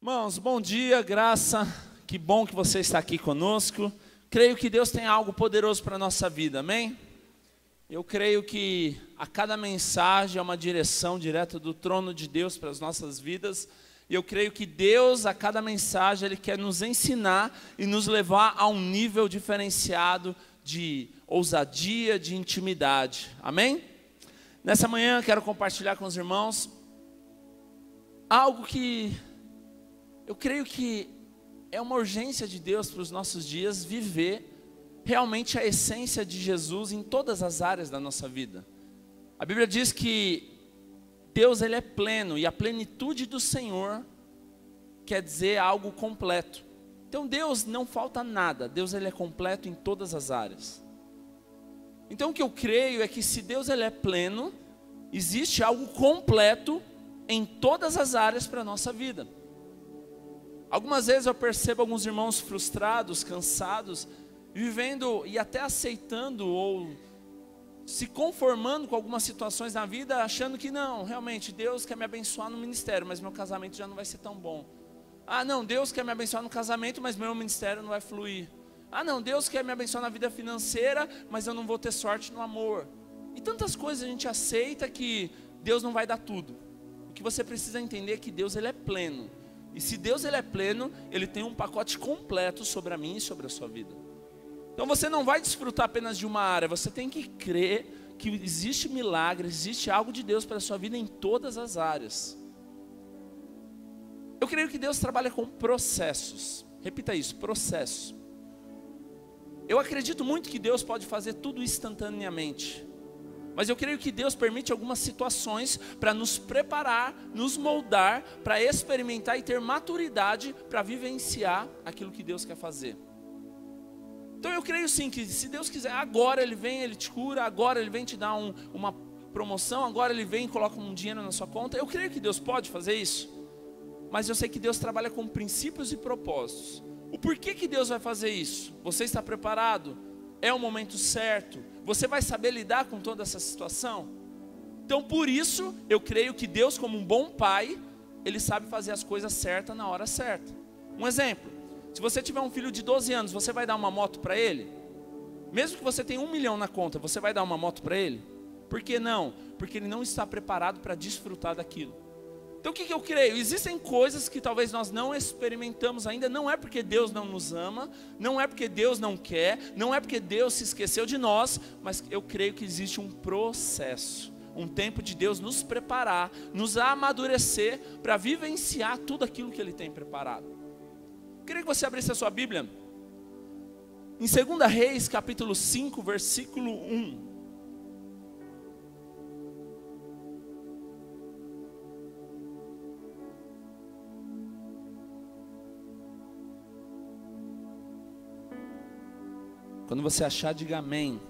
Irmãos, bom dia, graça, que bom que você está aqui conosco. Creio que Deus tem algo poderoso para a nossa vida, amém? Eu creio que a cada mensagem é uma direção direta do trono de Deus para as nossas vidas. E eu creio que Deus, a cada mensagem, Ele quer nos ensinar e nos levar a um nível diferenciado de ousadia, de intimidade, amém? Nessa manhã eu quero compartilhar com os irmãos algo que eu creio que é uma urgência de Deus para os nossos dias, viver realmente a essência de Jesus em todas as áreas da nossa vida. A Bíblia diz que Deus ele é pleno, e a plenitude do Senhor quer dizer algo completo. Então Deus não falta nada, Deus ele é completo em todas as áreas. Então o que eu creio é que se Deus ele é pleno, existe algo completo em todas as áreas para a nossa vida. Algumas vezes eu percebo alguns irmãos frustrados, cansados, vivendo e até aceitando ou se conformando com algumas situações na vida, achando que não, realmente Deus quer me abençoar no ministério, mas meu casamento já não vai ser tão bom. Ah não, Deus quer me abençoar no casamento, mas meu ministério não vai fluir. Ah não, Deus quer me abençoar na vida financeira, mas eu não vou ter sorte no amor. E tantas coisas a gente aceita que Deus não vai dar tudo. O que você precisa entender é que Deus ele é pleno. E se Deus ele é pleno, Ele tem um pacote completo sobre a minha e sobre a sua vida. Então você não vai desfrutar apenas de uma área, você tem que crer que existe milagre, existe algo de Deus para a sua vida em todas as áreas. Eu creio que Deus trabalha com processos. Repita isso, processos. Eu acredito muito que Deus pode fazer tudo instantaneamente. Mas eu creio que Deus permite algumas situações para nos preparar, nos moldar, para experimentar e ter maturidade para vivenciar aquilo que Deus quer fazer. Então eu creio sim que se Deus quiser, agora Ele vem, Ele te cura, agora Ele vem te dar uma promoção, agora Ele vem e coloca um dinheiro na sua conta. Eu creio que Deus pode fazer isso. Mas eu sei que Deus trabalha com princípios e propósitos. O porquê que Deus vai fazer isso? Você está preparado? É o momento certo? Você vai saber lidar com toda essa situação? Então por isso eu creio que Deus, como um bom pai, Ele sabe fazer as coisas certas na hora certa. Um exemplo, se você tiver um filho de 12 anos, você vai dar uma moto para ele? Mesmo que você tenha 1 milhão na conta, você vai dar uma moto para ele? Por que não? Porque ele não está preparado para desfrutar daquilo. Então o que eu creio? Existem coisas que talvez nós não experimentamos ainda, não é porque Deus não nos ama, não é porque Deus não quer, não é porque Deus se esqueceu de nós, mas eu creio que existe um processo, um tempo de Deus nos preparar, nos amadurecer para vivenciar tudo aquilo que Ele tem preparado. Eu queria que você abrisse a sua Bíblia em 2 Reis capítulo 5, versículo 1. Quando você achar, diga amém.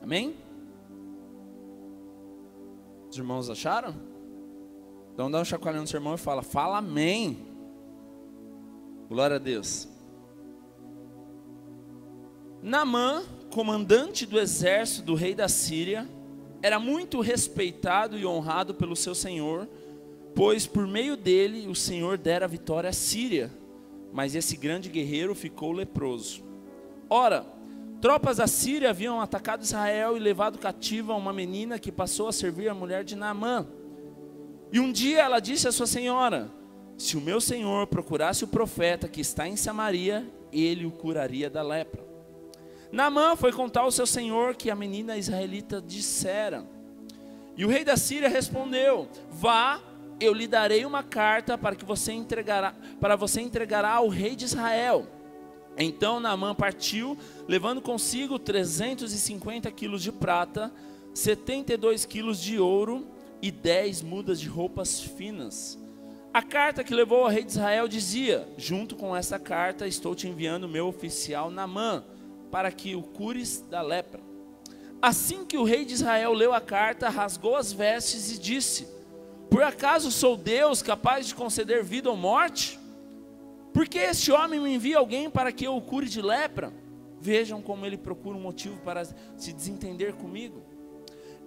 Amém? Os irmãos acharam? Então dá um chacoalhão no seu irmão e fala amém. Glória a Deus. Naamã, comandante do exército do rei da Síria, era muito respeitado e honrado pelo seu senhor, pois por meio dele o Senhor dera vitória à Síria, mas esse grande guerreiro ficou leproso. Ora, tropas da Síria haviam atacado Israel e levado cativa uma menina que passou a servir a mulher de Naamã. E um dia ela disse à sua senhora: se o meu senhor procurasse o profeta que está em Samaria, ele o curaria da lepra. Naamã foi contar ao seu senhor que a menina israelita dissera. E o rei da Síria respondeu: vá, eu lhe darei uma carta para você entregará ao rei de Israel. Então Naamã partiu, levando consigo 350 quilos de prata, 72 quilos de ouro e 10 mudas de roupas finas. A carta que levou ao rei de Israel dizia: junto com essa carta estou te enviando o meu oficial Naamã, para que o cures da lepra. Assim que o rei de Israel leu a carta, rasgou as vestes e disse: por acaso sou Deus capaz de conceder vida ou morte? Por que este homem me envia alguém para que eu o cure de lepra? Vejam como ele procura um motivo para se desentender comigo.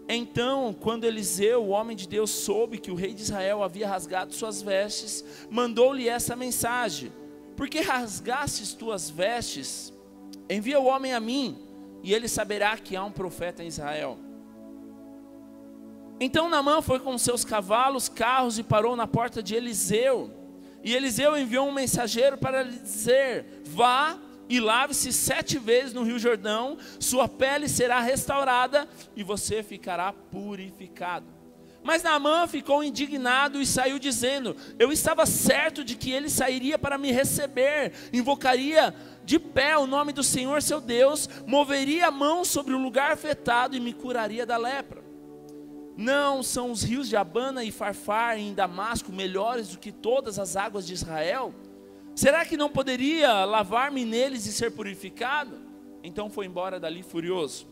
Então, quando Eliseu, o homem de Deus, soube que o rei de Israel havia rasgado suas vestes, mandou-lhe essa mensagem: por que rasgastes tuas vestes? Envia o homem a mim, e ele saberá que há um profeta em Israel. Então Naamã foi com seus cavalos, carros, e parou na porta de Eliseu. E Eliseu enviou um mensageiro para lhe dizer: vá e lave-se 7 vezes no rio Jordão, sua pele será restaurada e você ficará purificado. Mas Naamã ficou indignado e saiu dizendo: eu estava certo de que ele sairia para me receber, invocaria de pé o nome do Senhor seu Deus, moveria a mão sobre o lugar afetado e me curaria da lepra. Não são os rios de Abana e Farfar em Damasco melhores do que todas as águas de Israel? Será que não poderia lavar-me neles e ser purificado? Então foi embora dali furioso.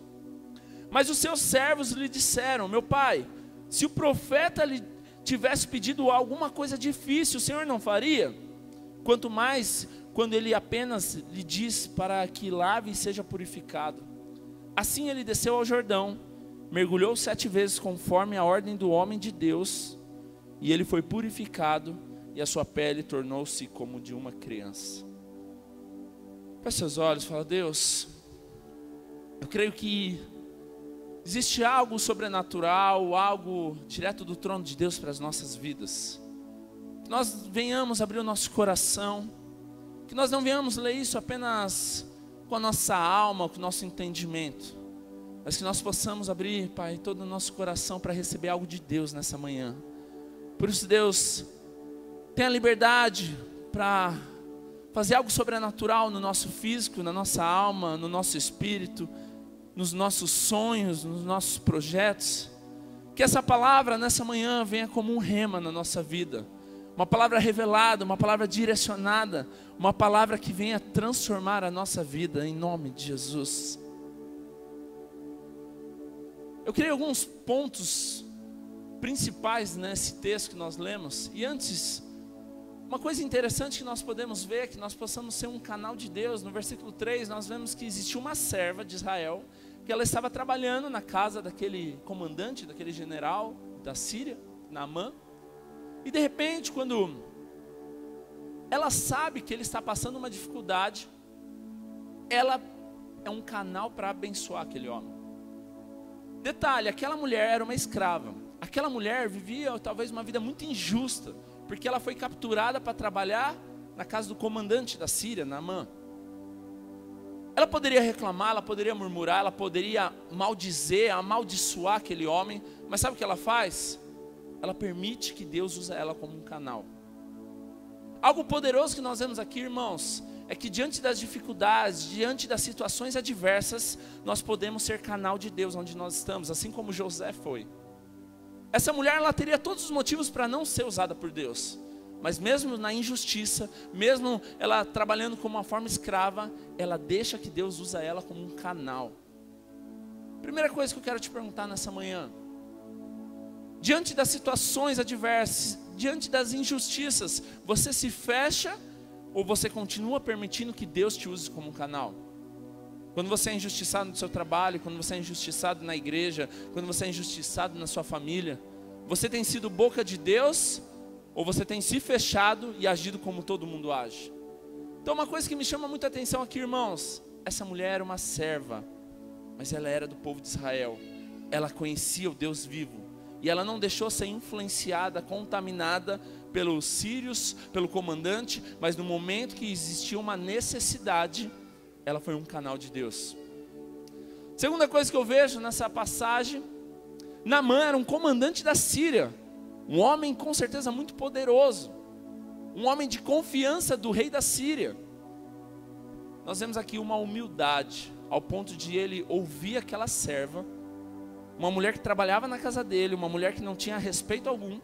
Mas os seus servos lhe disseram: meu pai, se o profeta lhe tivesse pedido alguma coisa difícil, o Senhor não faria? Quanto mais quando ele apenas lhe diz para que lave e seja purificado. Assim ele desceu ao Jordão, mergulhou 7 vezes conforme a ordem do homem de Deus, e ele foi purificado, e a sua pele tornou-se como de uma criança. Feche seus olhos e fala: Deus, eu creio que existe algo sobrenatural, algo direto do trono de Deus para as nossas vidas. Que nós venhamos abrir o nosso coração, que nós não venhamos ler isso apenas com a nossa alma, com o nosso entendimento, mas que nós possamos abrir, Pai, todo o nosso coração para receber algo de Deus nessa manhã. Por isso, Deus, tenha liberdade para fazer algo sobrenatural no nosso físico, na nossa alma, no nosso espírito, nos nossos sonhos, nos nossos projetos. Que essa palavra nessa manhã venha como um rema na nossa vida. Uma palavra revelada, uma palavra direcionada, uma palavra que venha transformar a nossa vida, em nome de Jesus. Eu criei alguns pontos principais nesse texto que nós lemos, e antes, uma coisa interessante que nós podemos ver é que nós possamos ser um canal de Deus. No versículo 3 nós vemos que existia uma serva de Israel, que ela estava trabalhando na casa daquele comandante, daquele general da Síria, Naamã. E de repente, quando ela sabe que ele está passando uma dificuldade, ela é um canal para abençoar aquele homem. Detalhe, aquela mulher era uma escrava. Aquela mulher vivia talvez uma vida muito injusta, porque ela foi capturada para trabalhar na casa do comandante da Síria, Naamã. Ela poderia reclamar, ela poderia murmurar, ela poderia maldizer, amaldiçoar aquele homem, mas sabe o que ela faz? Ela permite que Deus use ela como um canal. Algo poderoso que nós vemos aqui, irmãos, é que diante das dificuldades, diante das situações adversas, nós podemos ser canal de Deus onde nós estamos, assim como José foi. Essa mulher, ela teria todos os motivos para não ser usada por Deus, mas mesmo na injustiça, mesmo ela trabalhando como uma forma escrava, ela deixa que Deus usa ela como um canal. Primeira coisa que eu quero te perguntar nessa manhã: diante das situações adversas, diante das injustiças, você se fecha ou você continua permitindo que Deus te use como um canal? Quando você é injustiçado no seu trabalho, quando você é injustiçado na igreja, quando você é injustiçado na sua família, você tem sido boca de Deus ou você tem se fechado e agido como todo mundo age? Então uma coisa que me chama muita atenção aqui, irmãos, essa mulher era uma serva, mas ela era do povo de Israel. Ela conhecia o Deus vivo e ela não deixou ser influenciada, contaminada pelos sírios, pelo comandante, mas no momento que existia uma necessidade, ela foi um canal de Deus. Segunda coisa que eu vejo nessa passagem, Naamã era um comandante da Síria, um homem com certeza muito poderoso, um homem de confiança do rei da Síria. Nós vemos aqui uma humildade, ao ponto de ele ouvir aquela serva, uma mulher que trabalhava na casa dele, uma mulher que não tinha respeito algum,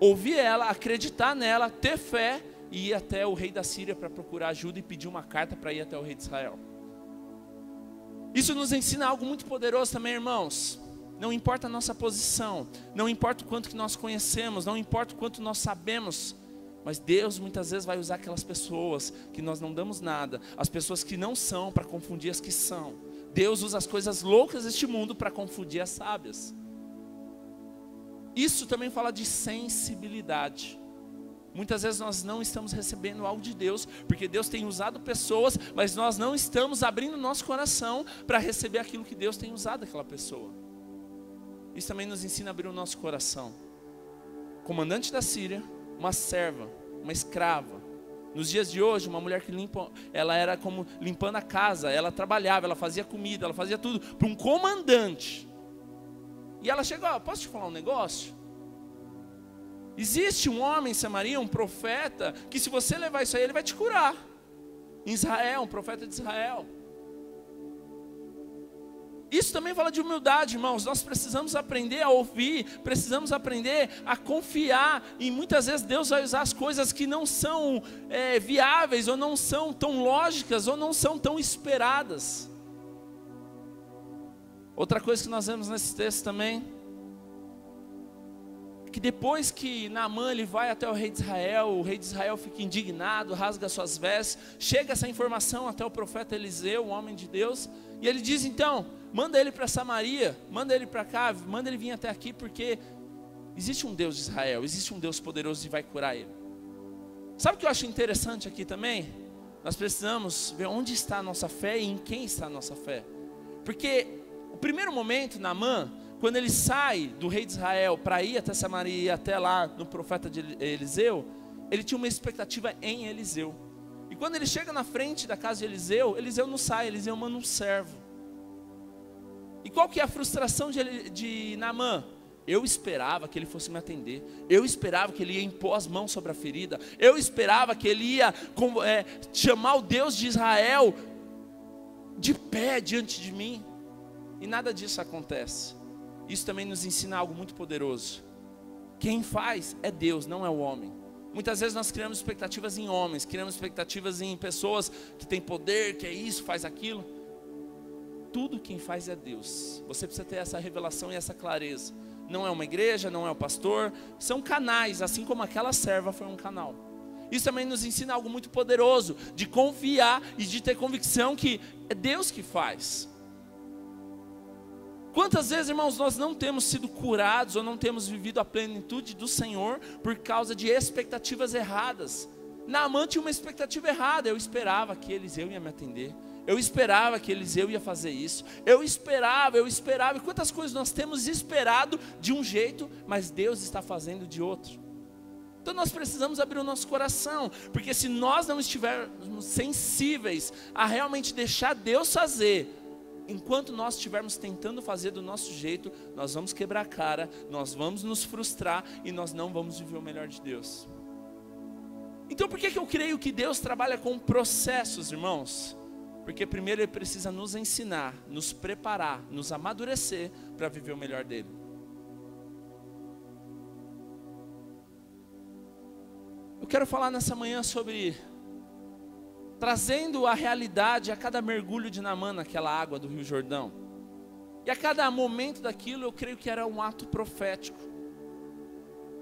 ouvir ela, acreditar nela, ter fé, e ir até o rei da Síria para procurar ajuda e pedir uma carta para ir até o rei de Israel. Isso nos ensina algo muito poderoso também, irmãos. Não importa a nossa posição, não importa o quanto que nós conhecemos, não importa o quanto nós sabemos, Mas Deus muitas vezes vai usar aquelas pessoas que nós não damos nada, as pessoas que não são, para confundir as que são. Deus usa as coisas loucas deste mundo para confundir as sábias. Isso também fala de sensibilidade. Muitas vezes nós não estamos recebendo algo de Deus, porque Deus tem usado pessoas, mas nós não estamos abrindo nosso coração para receber aquilo que Deus tem usado daquela pessoa. Isso também nos ensina a abrir o nosso coração. Comandante da Síria, uma serva, uma escrava. Nos dias de hoje, uma mulher que limpa, ela era como limpando a casa, ela trabalhava, ela fazia comida, ela fazia tudo para um comandante. E ela chegou, posso te falar um negócio? Existe um homem em Samaria, um profeta, que se você levar isso aí, ele vai te curar. Em Israel, um profeta de Israel. Isso também fala de humildade, irmãos. Nós precisamos aprender a ouvir, precisamos aprender a confiar. E muitas vezes Deus vai usar as coisas que não são viáveis, ou não são tão lógicas, ou não são tão esperadas. Outra coisa que nós vemos nesse texto também, que depois que Naamã ele vai até o rei de Israel fica indignado, rasga suas vestes, chega essa informação até o profeta Eliseu, o homem de Deus, e ele diz então, manda ele para Samaria, manda ele para cá, manda ele vir até aqui, porque existe um Deus de Israel, existe um Deus poderoso e vai curar ele. Sabe o que eu acho interessante aqui também? Nós precisamos ver onde está a nossa fé e em quem está a nossa fé. Porque o primeiro momento, Naamã, quando ele sai do rei de Israel para ir até Samaria e até lá no profeta de Eliseu, ele tinha uma expectativa em Eliseu. E quando ele chega na frente da casa de Eliseu, Eliseu não sai, Eliseu manda um servo. E qual que é a frustração de Naamã? Eu esperava que ele fosse me atender, eu esperava que ele ia impor as mãos sobre a ferida, eu esperava que ele ia chamar o Deus de Israel de pé diante de mim. E nada disso acontece. Isso também nos ensina algo muito poderoso. Quem faz é Deus, não é o homem. Muitas vezes nós criamos expectativas em homens, criamos expectativas em pessoas que têm poder, que é isso, faz aquilo. Tudo quem faz é Deus. Você precisa ter essa revelação e essa clareza. Não é uma igreja, não é o pastor, são canais, assim como aquela serva foi um canal. Isso também nos ensina algo muito poderoso, de confiar e de ter convicção que é Deus que faz. Quantas vezes, irmãos, nós não temos sido curados ou não temos vivido a plenitude do Senhor por causa de expectativas erradas? Naamã tinha uma expectativa errada. Eu esperava que Eliseu ia me atender, eu esperava que Eliseu ia fazer isso, eu esperava, e quantas coisas nós temos esperado de um jeito, mas Deus está fazendo de outro. Então nós precisamos abrir o nosso coração, porque se nós não estivermos sensíveis a realmente deixar Deus fazer, enquanto nós estivermos tentando fazer do nosso jeito, nós vamos quebrar a cara, nós vamos nos frustrar e nós não vamos viver o melhor de Deus. Então por que eu creio que Deus trabalha com processos, irmãos? Porque primeiro Ele precisa nos ensinar, nos preparar, nos amadurecer para viver o melhor dEle. Eu quero falar nessa manhã sobre trazendo a realidade a cada mergulho de Naamã naquela água do Rio Jordão. E a cada momento daquilo eu creio que era um ato profético.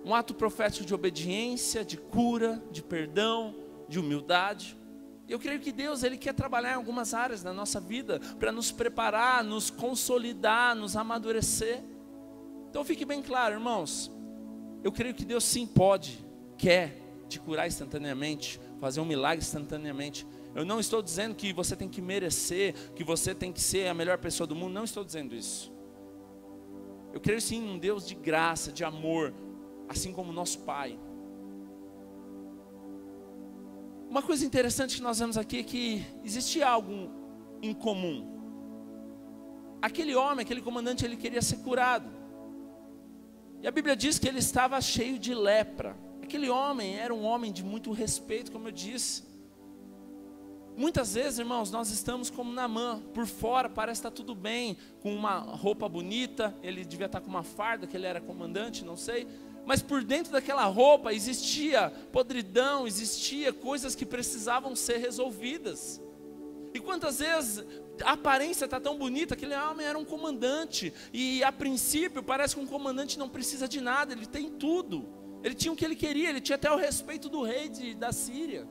Um ato profético de obediência, de cura, de perdão, de humildade. E eu creio que Deus, Ele quer trabalhar em algumas áreas da nossa vida para nos preparar, nos consolidar, nos amadurecer. Então fique bem claro, irmãos. Eu creio que Deus sim pode, quer te curar instantaneamente, fazer um milagre instantaneamente. Eu não estou dizendo que você tem que merecer, que você tem que ser a melhor pessoa do mundo, não estou dizendo isso. Eu creio sim em um Deus de graça, de amor, assim como nosso Pai. Uma coisa interessante que nós vemos aqui é que existia algo em comum. Aquele homem, aquele comandante, ele queria ser curado. E a Bíblia diz que ele estava cheio de lepra. Aquele homem era um homem de muito respeito, como eu disse. Muitas vezes, irmãos, nós estamos como Naamã. Por fora parece estar tudo bem, com uma roupa bonita. Ele devia estar com uma farda, que ele era comandante, não sei. Mas por dentro daquela roupa existia podridão, existia coisas que precisavam ser resolvidas. E quantas vezes a aparência está tão bonita, aquele homem era um comandante. E a princípio parece que um comandante não precisa de nada, ele tem tudo. Ele tinha o que ele queria, ele tinha até o respeito do rei da Síria.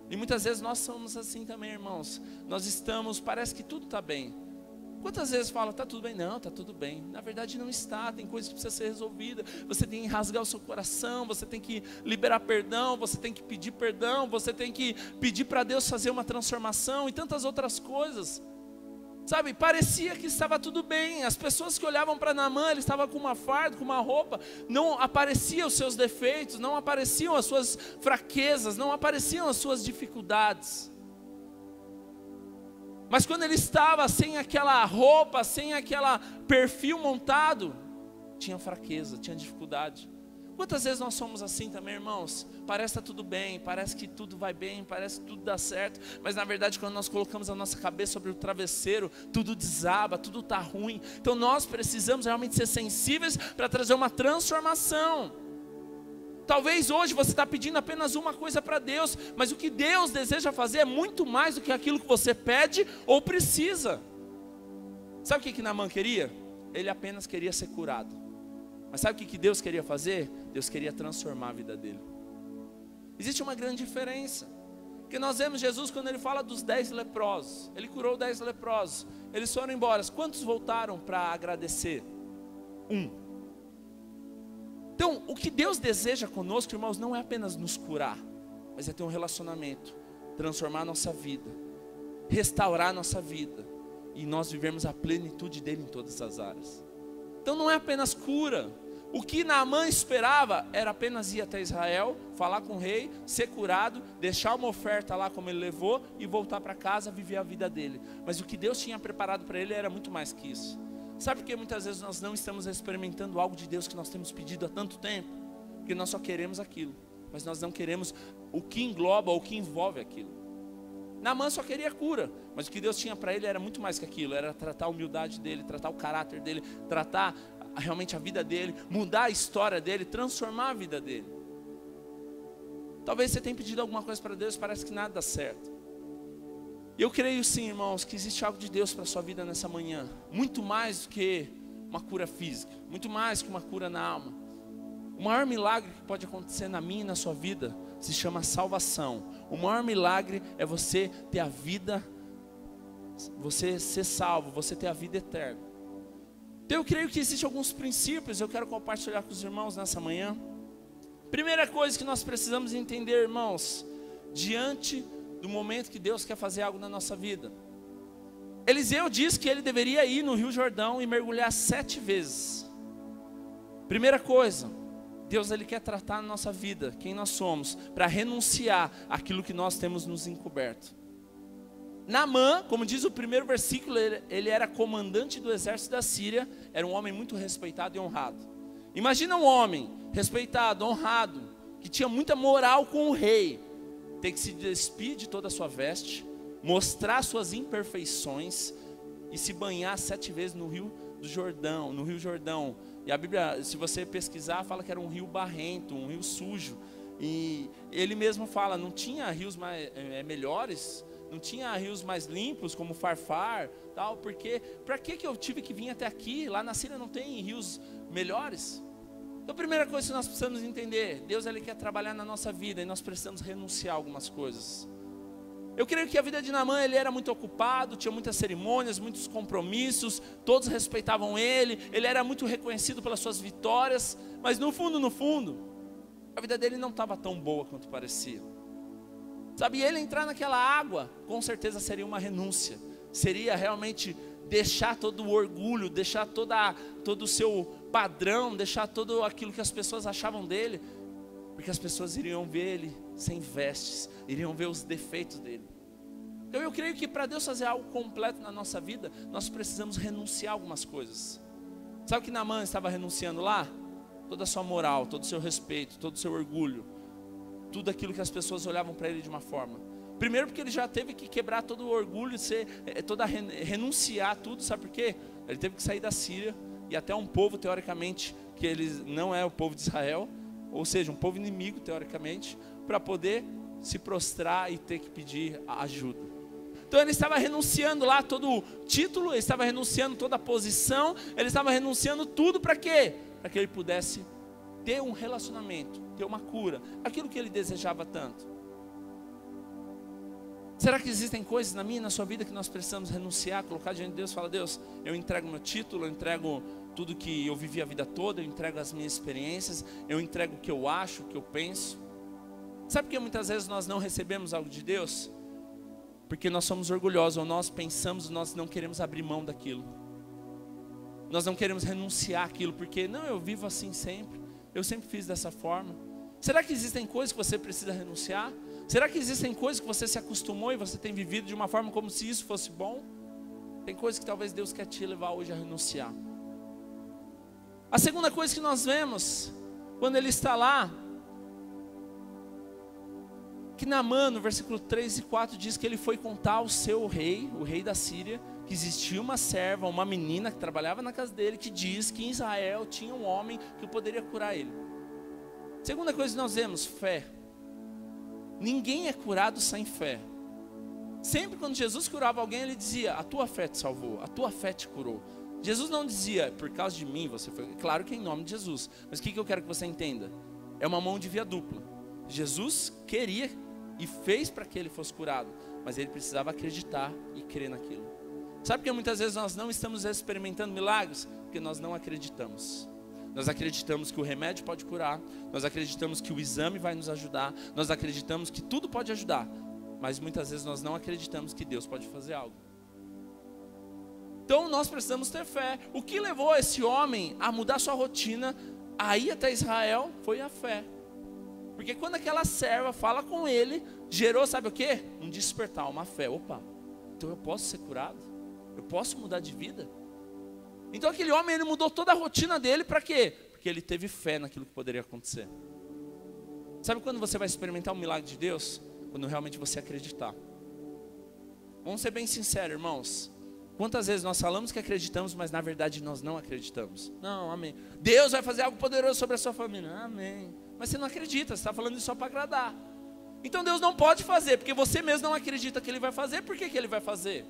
E muitas vezes nós somos assim também, irmãos. Nós estamos, parece que tudo está bem. Quantas vezes fala, está tudo bem? Não, está tudo bem. Na verdade não está, tem coisas que precisam ser resolvidas. Você tem que rasgar o seu coração, você tem que liberar perdão, você tem que pedir perdão, você tem que pedir para Deus fazer uma transformação e tantas outras coisas. Sabe, parecia que estava tudo bem. As pessoas que olhavam para Naamã, ele estava com uma farda, com uma roupa, não apareciam os seus defeitos, não apareciam as suas fraquezas, não apareciam as suas dificuldades. Mas quando ele estava sem aquela roupa, sem aquele perfil montado, tinha fraqueza, tinha dificuldade. Quantas vezes nós somos assim também, irmãos? Parece que está tudo bem, parece que tudo vai bem, parece que tudo dá certo, mas na verdade quando nós colocamos a nossa cabeça sobre o travesseiro, tudo desaba, tudo está ruim. Então nós precisamos realmente ser sensíveis para trazer uma transformação. Talvez hoje você está pedindo apenas uma coisa para Deus, mas o que Deus deseja fazer é muito mais do que aquilo que você pede ou precisa. Sabe o que Naamã queria? Ele apenas queria ser curado. Mas sabe o que Deus queria fazer? Deus queria transformar a vida dele. Existe uma grande diferença. Porque nós vemos Jesus quando ele fala dos 10 leprosos. Ele curou 10 leprosos. Eles foram embora. Quantos voltaram para agradecer? 1. Então, o que Deus deseja conosco, irmãos, não é apenas nos curar, mas é ter um relacionamento, transformar a nossa vida, restaurar a nossa vida, e nós vivermos a plenitude dele em todas as áreas. Então não é apenas cura. O que Naamã esperava era apenas ir até Israel, falar com o rei, ser curado, deixar uma oferta lá como ele levou e voltar para casa, viver a vida dele. Mas o que Deus tinha preparado para ele era muito mais que isso. Sabe por que muitas vezes nós não estamos experimentando algo de Deus que nós temos pedido há tanto tempo? Porque nós só queremos aquilo, mas nós não queremos o que engloba ou o que envolve aquilo. Naamã só queria cura, mas o que Deus tinha para ele era muito mais que aquilo. Era tratar a humildade dele, tratar o caráter dele, tratar realmente a vida dele, mudar a história dele, transformar a vida dele. Talvez você tenha pedido alguma coisa para Deus e parece que nada dá certo. E eu creio sim, irmãos, que existe algo de Deus para a sua vida nessa manhã. Muito mais do que uma cura física, muito mais que uma cura na alma. O maior milagre que pode acontecer na minha e na sua vida se chama salvação. O maior milagre é você ter a vida, você ser salvo, você ter a vida eterna. Então eu creio que existem alguns princípios, eu quero compartilhar com os irmãos nessa manhã. Primeira coisa que nós precisamos entender, irmãos, diante do momento que Deus quer fazer algo na nossa vida. Eliseu disse que ele deveria ir no Rio Jordão e mergulhar 7 vezes. Primeira coisa, Deus ele quer tratar na nossa vida, quem nós somos, para renunciar àquilo que nós temos nos encoberto. Naamã, como diz o primeiro versículo, ele era comandante do exército da Síria, era um homem muito respeitado e honrado. Imagina um homem respeitado, honrado, que tinha muita moral com o rei, ter que se despir de toda a sua veste, mostrar suas imperfeições e se banhar 7 vezes no Rio Jordão. E a Bíblia, se você pesquisar, fala que era um rio barrento, um rio sujo. E ele mesmo fala, não tinha rios melhores, não tinha rios mais limpos, como Farfar, tal, porque para que eu tive que vir até aqui? Lá na Síria não tem rios melhores. Então a primeira coisa que nós precisamos entender, Deus ele quer trabalhar na nossa vida e nós precisamos renunciar a algumas coisas. Eu creio que a vida de Naamã, ele era muito ocupado, tinha muitas cerimônias, muitos compromissos, todos respeitavam ele era muito reconhecido pelas suas vitórias, mas no fundo, a vida dele não estava tão boa quanto parecia. Sabe, ele entrar naquela água, com certeza seria uma renúncia, seria realmente deixar todo o orgulho, deixar todo o seu padrão, deixar tudo aquilo que as pessoas achavam dele, porque as pessoas iriam ver ele sem vestes, iriam ver os defeitos dele. Então eu creio que para Deus fazer algo completo na nossa vida, nós precisamos renunciar a algumas coisas. Sabe o que Naamã estava renunciando lá? Toda a sua moral, todo o seu respeito, todo o seu orgulho, tudo aquilo que as pessoas olhavam para ele de uma forma. Primeiro porque ele já teve que quebrar todo o orgulho, renunciar tudo, sabe por quê? Ele teve que sair da Síria e até um povo, teoricamente, que ele não é o povo de Israel, ou seja, um povo inimigo, teoricamente, para poder se prostrar e ter que pedir ajuda. Então ele estava renunciando lá todo o título, ele estava renunciando toda a posição, ele estava renunciando tudo para quê? Para que ele pudesse ter um relacionamento, ter uma cura, aquilo que ele desejava tanto. Será que existem coisas na minha e na sua vida que nós precisamos renunciar, colocar diante de Deus e falar: Deus, eu entrego meu título, eu entrego tudo que eu vivi a vida toda, eu entrego as minhas experiências, eu entrego o que eu acho, o que eu penso. Sabe por que muitas vezes nós não recebemos algo de Deus? Porque nós somos orgulhosos, ou nós pensamos, nós não queremos abrir mão daquilo. Nós não queremos renunciar àquilo, porque não, eu vivo assim sempre, eu sempre fiz dessa forma. Será que existem coisas que você precisa renunciar? Será que existem coisas que você se acostumou e você tem vivido de uma forma como se isso fosse bom? Tem coisas que talvez Deus quer te levar hoje a renunciar. A segunda coisa que nós vemos, quando ele está lá, que Naamã, no versículo 3 e 4, diz que ele foi contar ao seu rei, o rei da Síria, que existia uma serva, uma menina que trabalhava na casa dele, que diz que em Israel tinha um homem que poderia curar ele. Segunda coisa que nós vemos, fé. Ninguém é curado sem fé. Sempre quando Jesus curava alguém, ele dizia: a tua fé te salvou, a tua fé te curou. Jesus não dizia: por causa de mim você foi. Claro que é em nome de Jesus, mas o que eu quero que você entenda? É uma mão de via dupla. Jesus queria e fez para que ele fosse curado, mas ele precisava acreditar e crer naquilo. Sabe por que muitas vezes nós não estamos experimentando milagres? Porque nós não acreditamos. Nós acreditamos que o remédio pode curar, nós acreditamos que o exame vai nos ajudar, nós acreditamos que tudo pode ajudar, mas muitas vezes nós não acreditamos que Deus pode fazer algo. Então nós precisamos ter fé. O que levou esse homem a mudar sua rotina, a ir até Israel, foi a fé. Porque quando aquela serva fala com ele, gerou, sabe o quê? Um despertar, uma fé. Opa, então eu posso ser curado? Eu posso mudar de vida? Então aquele homem, ele mudou toda a rotina dele para quê? Porque ele teve fé naquilo que poderia acontecer. Sabe quando você vai experimentar um milagre de Deus? Quando realmente você acreditar. Vamos ser bem sinceros, irmãos. Quantas vezes nós falamos que acreditamos, mas na verdade nós não acreditamos? Não, amém. Deus vai fazer algo poderoso sobre a sua família. Amém. Mas você não acredita, você está falando isso só para agradar. Então Deus não pode fazer, porque você mesmo não acredita que Ele vai fazer. Por que Ele vai fazer?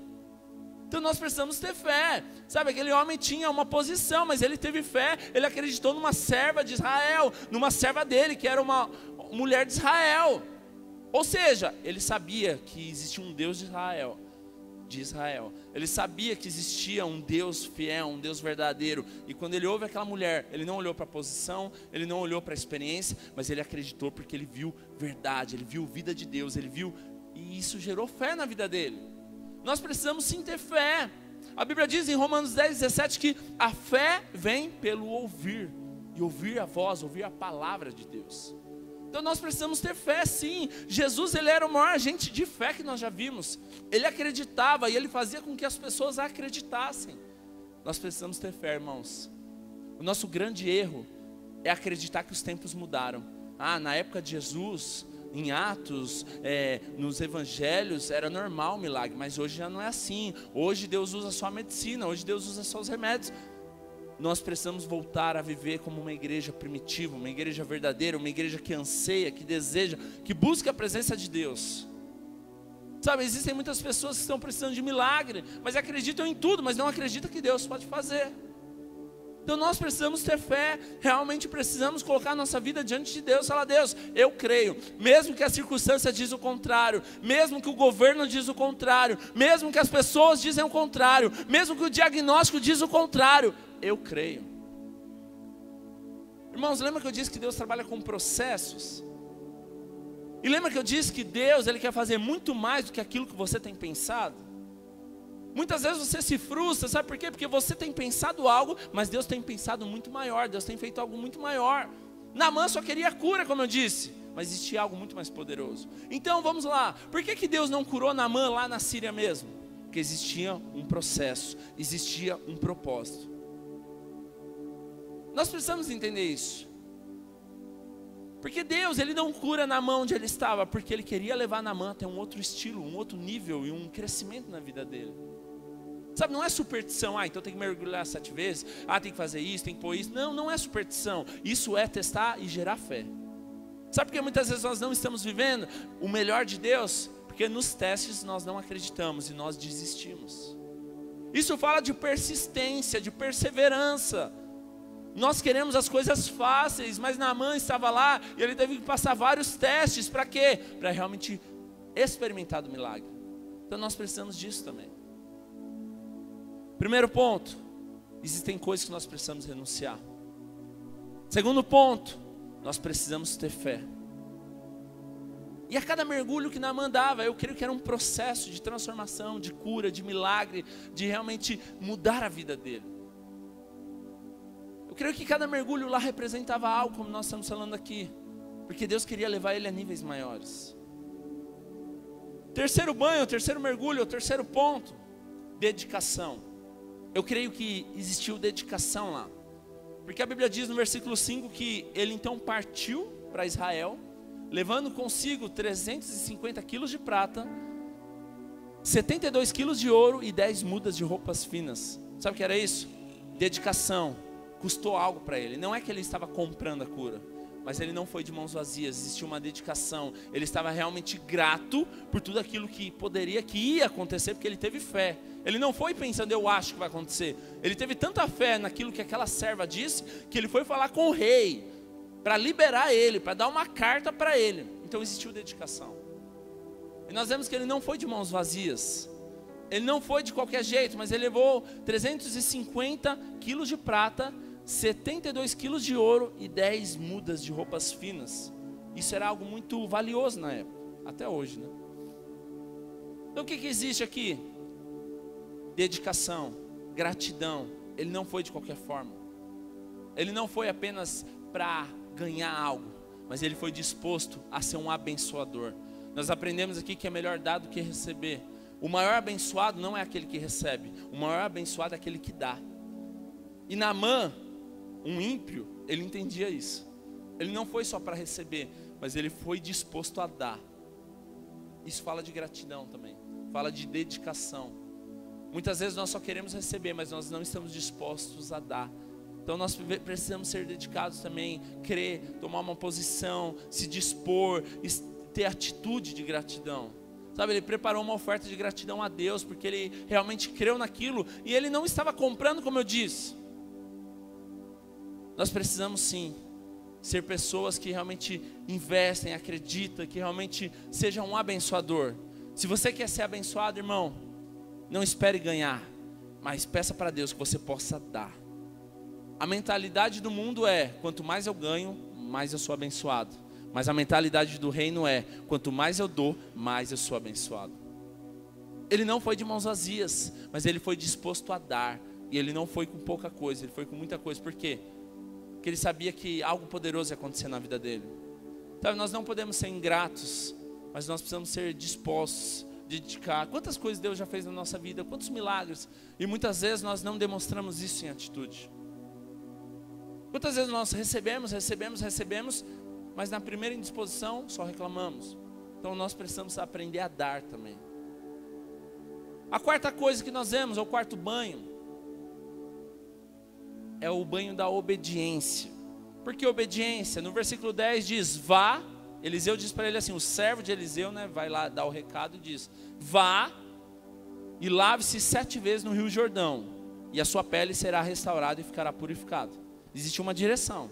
Então nós precisamos ter fé. Sabe, aquele homem tinha uma posição, mas ele teve fé. Ele acreditou numa serva de Israel, numa serva dele, que era uma mulher de Israel. Ou seja, ele sabia que existia um Deus de Israel. Ele sabia que existia um Deus fiel, um Deus verdadeiro. E quando ele ouve aquela mulher, ele não olhou para a posição, ele não olhou para a experiência, mas ele acreditou porque ele viu verdade, ele viu vida de Deus, ele viu, e isso gerou fé na vida dele. Nós precisamos sim ter fé. A Bíblia diz em Romanos 10:17 que a fé vem pelo ouvir, e ouvir a voz, ouvir a palavra de Deus. Então nós precisamos ter fé sim. Jesus, ele era o maior agente de fé que nós já vimos. Ele acreditava e ele fazia com que as pessoas acreditassem. Nós precisamos ter fé, irmãos. O nosso grande erro é acreditar que os tempos mudaram. Na época de Jesus, em Atos, nos evangelhos, era normal o milagre, mas hoje já não é assim. Hoje Deus usa só a medicina, hoje Deus usa só os remédios. Nós precisamos voltar a viver como uma igreja primitiva, uma igreja verdadeira, uma igreja que anseia, que deseja, que busca a presença de Deus. Sabe, existem muitas pessoas que estão precisando de milagre, mas acreditam em tudo, mas não acreditam que Deus pode fazer. Então nós precisamos ter fé, realmente precisamos colocar a nossa vida diante de Deus, falar: Deus, eu creio, mesmo que a circunstância diz o contrário, mesmo que o governo diz o contrário, mesmo que as pessoas dizem o contrário, mesmo que o diagnóstico diz o contrário, eu creio. Irmãos, lembra que eu disse que Deus trabalha com processos? E lembra que eu disse que Deus, Ele quer fazer muito mais do que aquilo que você tem pensado? Muitas vezes você se frustra, sabe por quê? Porque você tem pensado algo, mas Deus tem pensado muito maior, Deus tem feito algo muito maior. Naamã só queria cura, como eu disse, mas existia algo muito mais poderoso. Então vamos lá, por que Deus não curou Naamã lá na Síria mesmo? Porque existia um processo, existia um propósito. Nós precisamos entender isso. Porque Deus, Ele não cura Naamã onde ele estava, porque Ele queria levar Naamã até um outro estilo, um outro nível e um crescimento na vida dele. Sabe, não é superstição, então tem que mergulhar 7 vezes, tem que fazer isso, tem que pôr isso. Não, não é superstição, isso é testar e gerar fé. Sabe por que muitas vezes nós não estamos vivendo o melhor de Deus? Porque nos testes nós não acreditamos e nós desistimos. Isso fala de persistência, de perseverança. Nós queremos as coisas fáceis, mas Naamã estava lá e ele teve que passar vários testes. Para quê? Para realmente experimentar do milagre. Então nós precisamos disso também. Primeiro ponto, existem coisas que nós precisamos renunciar. Segundo ponto, nós precisamos ter fé. E a cada mergulho que Naamã dava, eu creio que era um processo de transformação, de cura, de milagre, de realmente mudar a vida dele. Eu creio que cada mergulho lá representava algo, como nós estamos falando aqui, porque Deus queria levar ele a níveis maiores. Terceiro banho, terceiro mergulho, terceiro ponto, dedicação. Eu creio que existiu dedicação lá, porque a Bíblia diz no versículo 5 que ele então partiu para Israel, levando consigo 350 quilos de prata, 72 quilos de ouro e 10 mudas de roupas finas. Sabe o que era isso? Dedicação. Custou algo para ele. Não é que ele estava comprando a cura, mas ele não foi de mãos vazias. Existia uma dedicação. Ele estava realmente grato por tudo aquilo que ia acontecer, porque ele teve fé. Ele não foi pensando, eu acho que vai acontecer. Ele teve tanta fé naquilo que aquela serva disse, que ele foi falar com o rei, para liberar ele, para dar uma carta para ele. Então existiu dedicação. E nós vemos que ele não foi de mãos vazias. Ele não foi de qualquer jeito, mas ele levou 350 quilos de prata, 72 quilos de ouro e 10 mudas de roupas finas. Isso era algo muito valioso na época, até hoje, né? Então o que existe aqui? Dedicação, gratidão. Ele não foi de qualquer forma. Ele não foi apenas para ganhar algo, mas ele foi disposto a ser um abençoador. Nós aprendemos aqui que é melhor dar do que receber. O maior abençoado não é aquele que recebe, o maior abençoado é aquele que dá. E Naamã, um ímpio, ele entendia isso. Ele não foi só para receber, mas ele foi disposto a dar. Isso fala de gratidão também, fala de dedicação. Muitas vezes nós só queremos receber, mas nós não estamos dispostos a dar. Então nós precisamos ser dedicados também, crer, tomar uma posição, se dispor, ter atitude de gratidão. Sabe, ele preparou uma oferta de gratidão a Deus, porque ele realmente creu naquilo, e ele não estava comprando, como eu disse. Nós precisamos sim, ser pessoas que realmente investem, acreditam, que realmente sejam um abençoador. Se você quer ser abençoado, irmão, não espere ganhar, mas peça para Deus que você possa dar. A mentalidade do mundo é, quanto mais eu ganho, mais eu sou abençoado. Mas a mentalidade do reino é, quanto mais eu dou, mais eu sou abençoado. Ele não foi de mãos vazias, mas ele foi disposto a dar. E ele não foi com pouca coisa, ele foi com muita coisa. Por quê? Porque ele sabia que algo poderoso ia acontecer na vida dele. Então nós não podemos ser ingratos, mas nós precisamos ser dispostos, dedicar. Quantas coisas Deus já fez na nossa vida, quantos milagres. E muitas vezes nós não demonstramos isso em atitude. Quantas vezes nós recebemos, mas na primeira indisposição só reclamamos. Então nós precisamos aprender a dar também. A quarta coisa que nós vemos, o quarto banho, é o banho da obediência. Por que obediência? No versículo 10 diz, vá. Eliseu diz para ele assim, o servo de Eliseu, né, vai lá dar o recado e diz, vá e lave-se 7 vezes no rio Jordão, e a sua pele será restaurada e ficará purificada. Existe uma direção.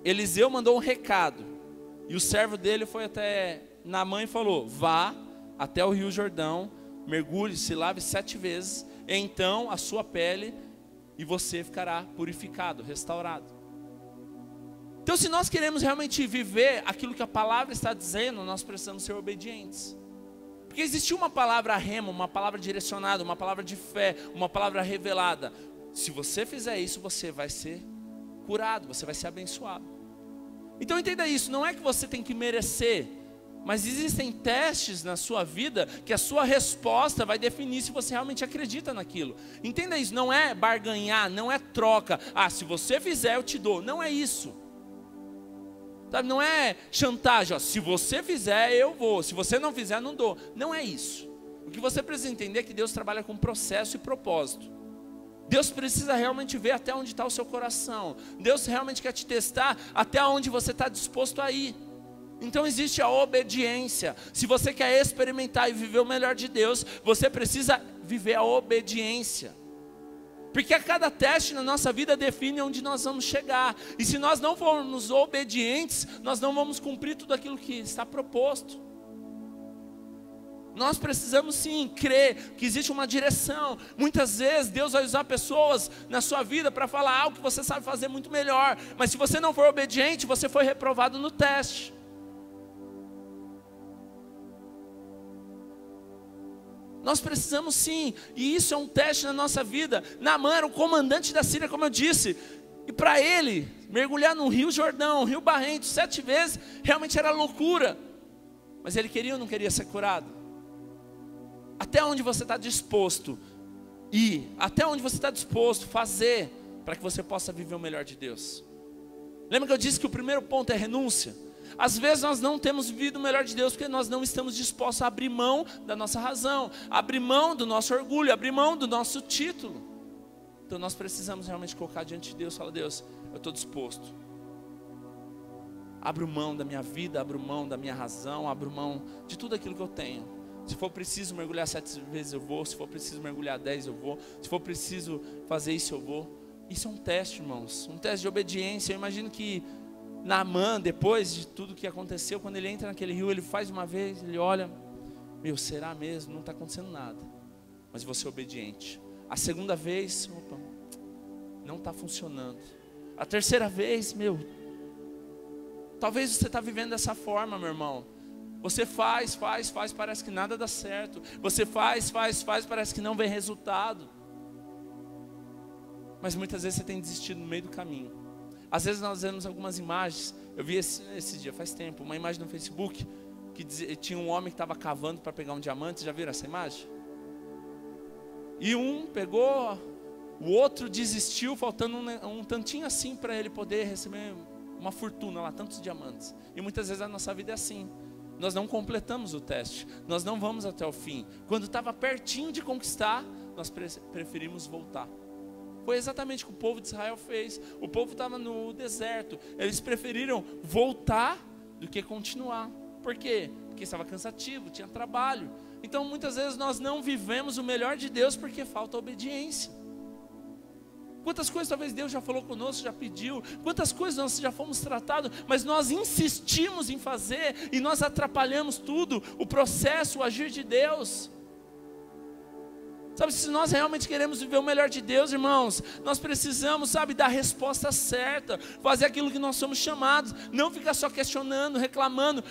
Eliseu mandou um recado, e o servo dele foi até Naamã e falou, vá até o rio Jordão, mergulhe, se lave 7 vezes, então a sua pele e você ficará purificado, restaurado. Então se nós queremos realmente viver aquilo que a palavra está dizendo, nós precisamos ser obedientes. Porque existiu uma palavra rema, uma palavra direcionada, uma palavra de fé, uma palavra revelada. Se você fizer isso, você vai ser curado, você vai ser abençoado. Então entenda isso, não é que você tem que merecer, mas existem testes na sua vida que a sua resposta vai definir se você realmente acredita naquilo. Entenda isso, não é barganhar, não é troca. Ah, se você fizer eu te dou, não é isso. Sabe, não é chantagem, ó, se você fizer eu vou, se você não fizer eu não dou. Não é isso. O que você precisa entender é que Deus trabalha com processo e propósito. Deus precisa realmente ver até onde está o seu coração. Deus realmente quer te testar até onde você está disposto a ir. Então existe a obediência. Se você quer experimentar e viver o melhor de Deus, você precisa viver a obediência. Porque a cada teste na nossa vida define onde nós vamos chegar. E se nós não formos obedientes, nós não vamos cumprir tudo aquilo que está proposto. Nós precisamos sim crer que existe uma direção. Muitas vezes Deus vai usar pessoas na sua vida para falar algo que você sabe fazer muito melhor. Mas se você não for obediente, você foi reprovado no teste. Nós precisamos sim, e isso é um teste na nossa vida. Naamã era o comandante da Síria, como eu disse. E para ele, mergulhar no Rio Jordão, Rio Barrento, 7 vezes, realmente era loucura. Mas ele queria ou não queria ser curado? Até onde você está disposto ir? Até onde você está disposto a fazer para que você possa viver o melhor de Deus? Lembra que eu disse que o primeiro ponto é renúncia? Às vezes nós não temos vivido o melhor de Deus porque nós não estamos dispostos a abrir mão da nossa razão, abrir mão do nosso orgulho, abrir mão do nosso título. Então nós precisamos realmente colocar diante de Deus e falar: Deus, eu estou disposto. Abro mão da minha vida, abro mão da minha razão, abro mão de tudo aquilo que eu tenho. Se for preciso mergulhar 7 vezes eu vou, se for preciso mergulhar 10 eu vou, se for preciso fazer isso eu vou. Isso é um teste, irmãos, um teste de obediência. Eu imagino que Naamã, depois de tudo que aconteceu, quando ele entra naquele rio, ele faz uma vez, ele olha: meu, será mesmo? Não está acontecendo nada. Mas vou ser obediente. A segunda vez, opa, não está funcionando. A terceira vez, meu, talvez você está vivendo dessa forma, meu irmão. Você faz, parece que nada dá certo. Você faz, parece que não vem resultado. Mas muitas vezes você tem desistido no meio do caminho. Às vezes nós vemos algumas imagens. Eu vi esse dia, faz tempo, uma imagem no Facebook que tinha um homem que estava cavando para pegar um diamante. Já viram essa imagem? E um pegou, o outro desistiu, faltando um tantinho assim para ele poder receber uma fortuna lá, tantos diamantes. E muitas vezes a nossa vida é assim. Nós não completamos o teste, nós não vamos até o fim. Quando estava pertinho de conquistar, nós preferimos voltar. Foi exatamente o que o povo de Israel fez. O povo estava no deserto. Eles preferiram voltar do que continuar. Por quê? Porque estava cansativo, tinha trabalho. Então muitas vezes nós não vivemos o melhor de Deus porque falta obediência. Quantas coisas talvez Deus já falou conosco, já pediu. Quantas coisas nós já fomos tratados, mas nós insistimos em fazer e nós atrapalhamos tudo, o processo, o agir de Deus. Sabe, se nós realmente queremos viver o melhor de Deus, irmãos, nós precisamos, sabe, dar a resposta certa, fazer aquilo que nós somos chamados, não ficar só questionando, reclamando.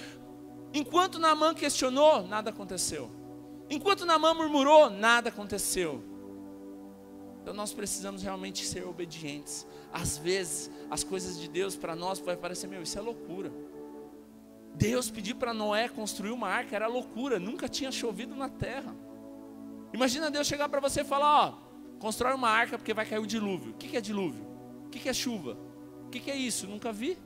Enquanto Naamã questionou, nada aconteceu. Enquanto Naamã murmurou, nada aconteceu. Então nós precisamos realmente ser obedientes. Às vezes, as coisas de Deus para nós vai parecer: meu, isso é loucura. Deus pedir para Noé construir uma arca era loucura, nunca tinha chovido na terra. Imagina Deus chegar para você e falar: ó, constrói uma arca porque vai cair o dilúvio. O que é dilúvio? O que é chuva? O que é isso? Nunca vi.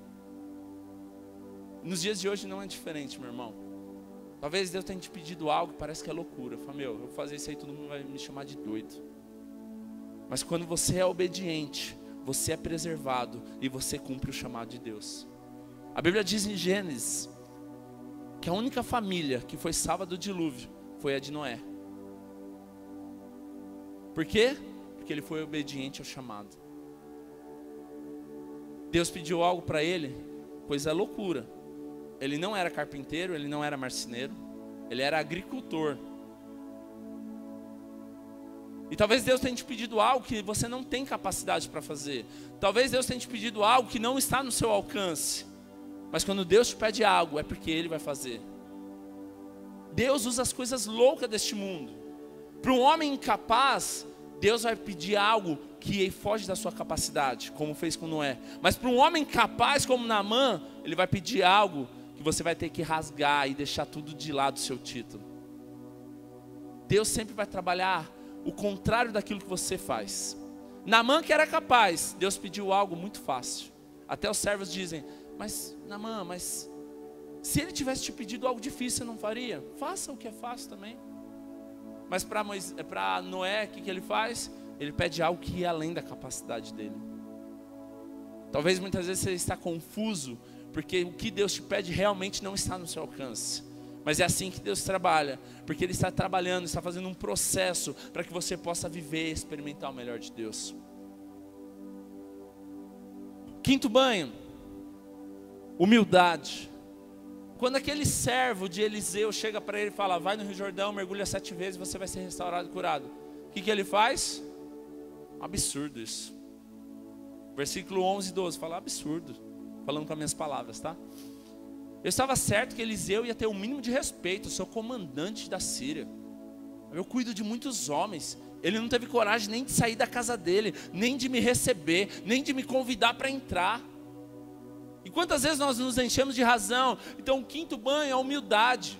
Nos dias de hoje não é diferente, meu irmão. Talvez Deus tenha te pedido algo que parece que é loucura. Fala: meu, eu vou fazer isso aí, todo mundo vai me chamar de doido. Mas quando você é obediente, você é preservado e você cumpre o chamado de Deus. A Bíblia diz em Gênesis que a única família que foi salva do dilúvio foi a de Noé. Por quê? Porque ele foi obediente ao chamado. Deus pediu algo para ele, pois é loucura. Ele não era carpinteiro, ele não era marceneiro, ele era agricultor. E talvez Deus tenha te pedido algo que você não tem capacidade para fazer. Talvez Deus tenha te pedido algo que não está no seu alcance. Mas quando Deus te pede algo, é porque Ele vai fazer. Deus usa as coisas loucas deste mundo. Para um homem incapaz, Deus vai pedir algo que foge da sua capacidade, como fez com Noé. Mas para um homem capaz como Naamã, Ele vai pedir algo que você vai ter que rasgar e deixar tudo de lado do seu título. Deus sempre vai trabalhar o contrário daquilo que você faz. Naamã, que era capaz, Deus pediu algo muito fácil. Até os servos dizem: mas Naamã, mas se ele tivesse te pedido algo difícil, você não faria? Faça o que é fácil também. Mas para Noé, o que ele faz? Ele pede algo que ia além da capacidade dele. Talvez muitas vezes você está confuso, porque o que Deus te pede realmente não está no seu alcance. Mas é assim que Deus trabalha, porque Ele está trabalhando, está fazendo um processo para que você possa viver e experimentar o melhor de Deus. Quinto banho, humildade. Quando aquele servo de Eliseu chega para ele e fala, vai no Rio Jordão, mergulha 7 vezes, você vai ser restaurado e curado. O que ele faz? Um absurdo isso. Versículo 11 e 12, fala absurdo, falando com as minhas palavras, tá? Eu estava certo que Eliseu ia ter o mínimo de respeito, eu sou comandante da Síria. Eu cuido de muitos homens. Ele não teve coragem nem de sair da casa dele, nem de me receber, nem de me convidar para entrar. E quantas vezes nós nos enchemos de razão? Então o quinto banho é a humildade.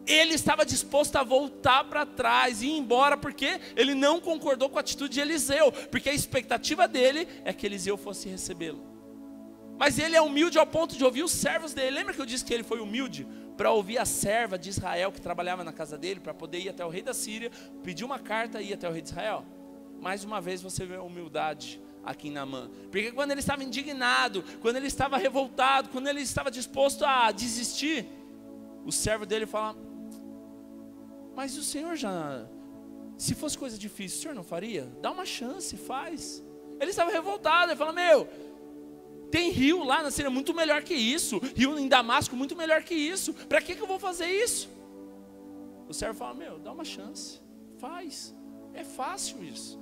Ele estava disposto a voltar para trás e ir embora, porque ele não concordou com a atitude de Eliseu, porque a expectativa dele é que Eliseu fosse recebê-lo. Mas ele é humilde ao ponto de ouvir os servos dele. Lembra que eu disse que ele foi humilde? Para ouvir a serva de Israel que trabalhava na casa dele, para poder ir até o rei da Síria, pedir uma carta e ir até o rei de Israel. Mais uma vez você vê a humildade aqui em Naamã. Porque quando ele estava indignado, quando ele estava revoltado, quando ele estava disposto a desistir, o servo dele fala, mas o Senhor já, se fosse coisa difícil, o Senhor não faria? Dá uma chance, faz. Ele estava revoltado, ele fala, tem rio lá na Síria muito melhor que isso, rio em Damasco muito melhor que isso, para que eu vou fazer isso? O servo fala, dá uma chance, faz, é fácil isso.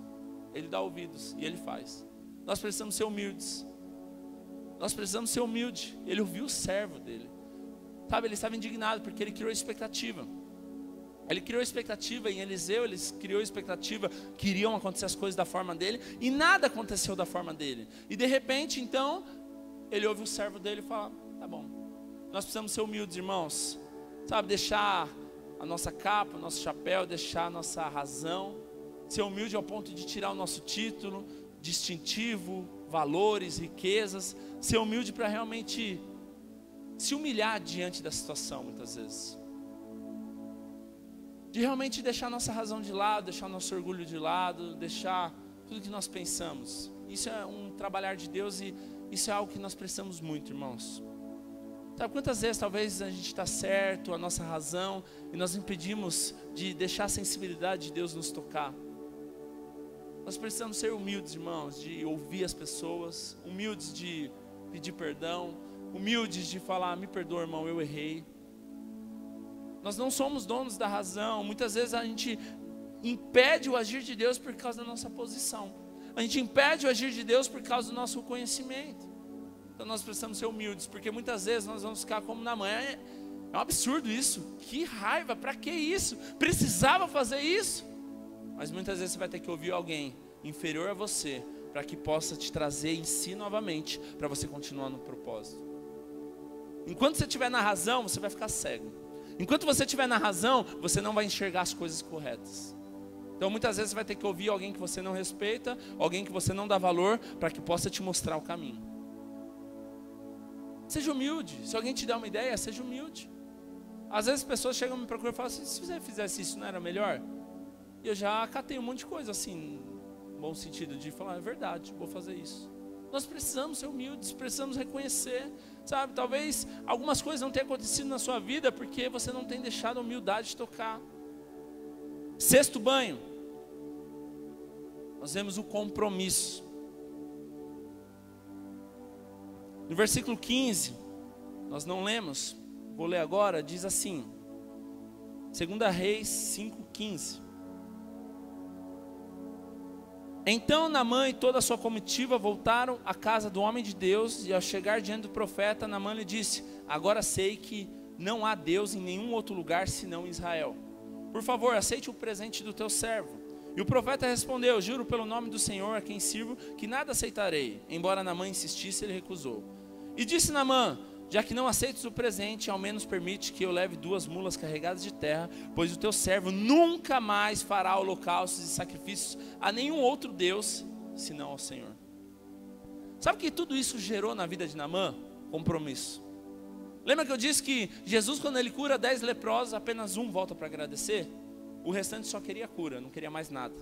Ele dá ouvidos e ele faz. Nós precisamos ser humildes, ele ouviu o servo dele, sabe, ele estava indignado porque ele criou expectativa. Ele criou expectativa em Eliseu, ele criou expectativa, queriam acontecer as coisas da forma dele, e nada aconteceu da forma dele. E de repente, então, ele ouve o servo dele e fala, tá bom, nós precisamos ser humildes, irmãos. Sabe, deixar a nossa capa, o nosso chapéu, deixar a nossa razão, ser humilde ao ponto de tirar o nosso título, distintivo, valores, riquezas, ser humilde para realmente se humilhar diante da situação, muitas vezes. De realmente deixar nossa razão de lado, deixar nosso orgulho de lado, deixar tudo que nós pensamos. Isso é um trabalhar de Deus e isso é algo que nós precisamos muito, irmãos. Sabe quantas vezes talvez a gente está certo, a nossa razão, e nós impedimos de deixar a sensibilidade de Deus nos tocar. Nós precisamos ser humildes, irmãos, de ouvir as pessoas, humildes de pedir perdão, humildes de falar, me perdoa, irmão, eu errei. Nós não somos donos da razão. Muitas vezes a gente impede o agir de Deus por causa da nossa posição. A gente impede o agir de Deus por causa do nosso conhecimento. Então nós precisamos ser humildes, porque muitas vezes nós vamos ficar como Naamã. É um absurdo isso. Que raiva, para que isso? Precisava fazer isso? Mas muitas vezes você vai ter que ouvir alguém inferior a você, para que possa te trazer em si novamente, para você continuar no propósito. Enquanto você estiver na razão, você vai ficar cego. Enquanto você estiver na razão, você não vai enxergar as coisas corretas. Então muitas vezes você vai ter que ouvir alguém que você não respeita, alguém que você não dá valor, para que possa te mostrar o caminho. Seja humilde. Se alguém te dá uma ideia, seja humilde. Às vezes pessoas chegam e me procuram e falam assim, se você fizesse isso, não era melhor? E eu já catei um monte de coisa assim, no bom sentido de falar, é verdade, vou fazer isso. Nós precisamos ser humildes, precisamos reconhecer, sabe, talvez algumas coisas não tenham acontecido na sua vida porque você não tem deixado a humildade tocar. Sexto banho, nós vemos o compromisso. No versículo 15, nós não lemos, vou ler agora, diz assim, 2 Reis 5:15. Então Naamã e toda a sua comitiva voltaram à casa do homem de Deus, e ao chegar diante do profeta, Naamã lhe disse, agora sei que não há Deus em nenhum outro lugar senão em Israel. Por favor, aceite o presente do teu servo. E o profeta respondeu, juro pelo nome do Senhor a quem sirvo, que nada aceitarei. Embora Naamã insistisse, ele recusou. E disse Naamã, já que não aceites o presente, ao menos permite que eu leve 2 mulas carregadas de terra, pois o teu servo nunca mais fará holocaustos e sacrifícios a nenhum outro Deus, senão ao Senhor. Sabe o que tudo isso gerou na vida de Naamã? Compromisso. Lembra que eu disse que Jesus, quando ele cura 10 leprosos, apenas um volta para agradecer? O restante só queria cura, não queria mais nada.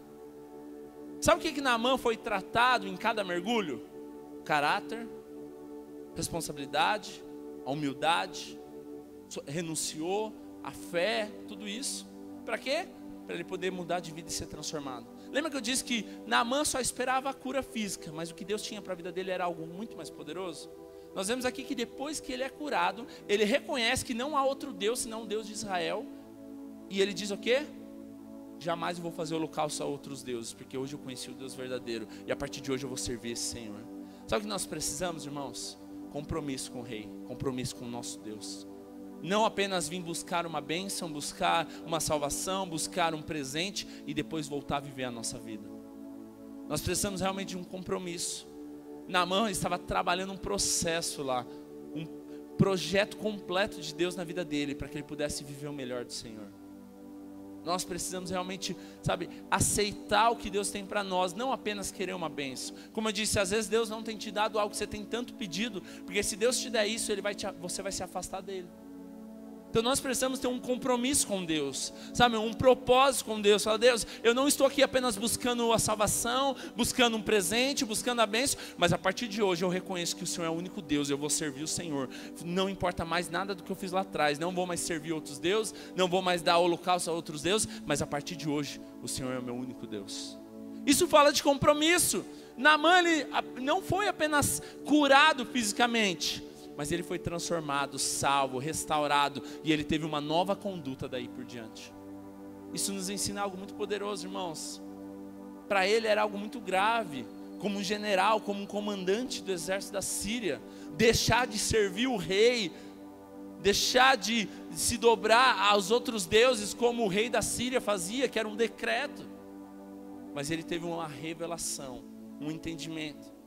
Sabe o que Naamã foi tratado em cada mergulho? Caráter, responsabilidade, a humildade, renunciou, a fé, tudo isso. Para quê? Para ele poder mudar de vida e ser transformado. Lembra que eu disse que Naamã só esperava a cura física, mas o que Deus tinha para a vida dele era algo muito mais poderoso? Nós vemos aqui que depois que ele é curado, ele reconhece que não há outro Deus senão o Deus de Israel. E ele diz o quê? Jamais eu vou fazer holocausto a outros deuses, porque hoje eu conheci o Deus verdadeiro. E a partir de hoje eu vou servir esse Senhor. Sabe o que nós precisamos, irmãos? Compromisso com o Rei, compromisso com o nosso Deus. Não apenas vir buscar uma bênção, buscar uma salvação, buscar um presente e depois voltar a viver a nossa vida. Nós precisamos realmente de um compromisso. Naamã estava trabalhando um processo lá, um projeto completo de Deus na vida dele, para que ele pudesse viver o melhor do Senhor. Nós precisamos realmente, aceitar o que Deus tem para nós, não apenas querer uma bênção. Como eu disse, às vezes Deus não tem te dado algo que você tem tanto pedido, porque se Deus te der isso, você vai se afastar dele. Então nós precisamos ter um compromisso com Deus, um propósito com Deus. Fala, Deus, eu não estou aqui apenas buscando a salvação, buscando um presente, buscando a bênção, mas a partir de hoje eu reconheço que o Senhor é o único Deus, eu vou servir o Senhor. Não importa mais nada do que eu fiz lá atrás, não vou mais servir outros deuses, não vou mais dar holocausto a outros deuses, mas a partir de hoje o Senhor é o meu único Deus. Isso fala de compromisso. Naamã não foi apenas curado fisicamente, mas ele foi transformado, salvo, restaurado, e ele teve uma nova conduta daí por diante. Isso nos ensina algo muito poderoso, irmãos. Para ele era algo muito grave, como um general, como um comandante do exército da Síria, deixar de servir o rei, deixar de se dobrar aos outros deuses, como o rei da Síria fazia, que era um decreto. Mas ele teve uma revelação, um entendimento.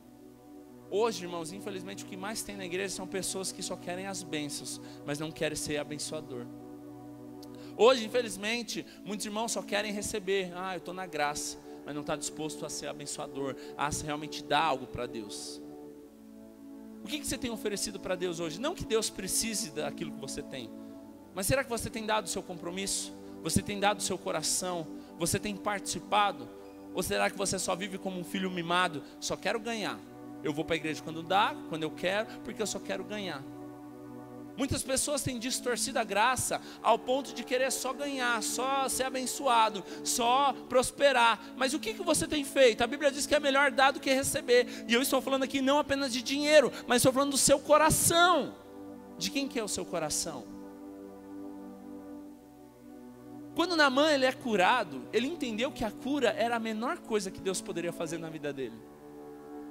Hoje, irmãos, infelizmente o que mais tem na igreja são pessoas que só querem as bênçãos, mas não querem ser abençoador. Hoje, infelizmente, muitos irmãos só querem receber. Eu estou na graça, mas não está disposto a ser abençoador, a realmente dar algo para Deus. O que você tem oferecido para Deus hoje? Não que Deus precise daquilo que você tem, mas será que você tem dado o seu compromisso? Você tem dado o seu coração? Você tem participado? Ou será que você só vive como um filho mimado? Só quero ganhar. Eu vou para a igreja quando dá, quando eu quero, porque eu só quero ganhar. Muitas pessoas têm distorcido a graça ao ponto de querer só ganhar, só ser abençoado, só prosperar. Mas o que você tem feito? A Bíblia diz que é melhor dar do que receber. E eu estou falando aqui não apenas de dinheiro, mas estou falando do seu coração. De quem que é o seu coração? Quando Naamã ele é curado, ele entendeu que a cura era a menor coisa que Deus poderia fazer na vida dele.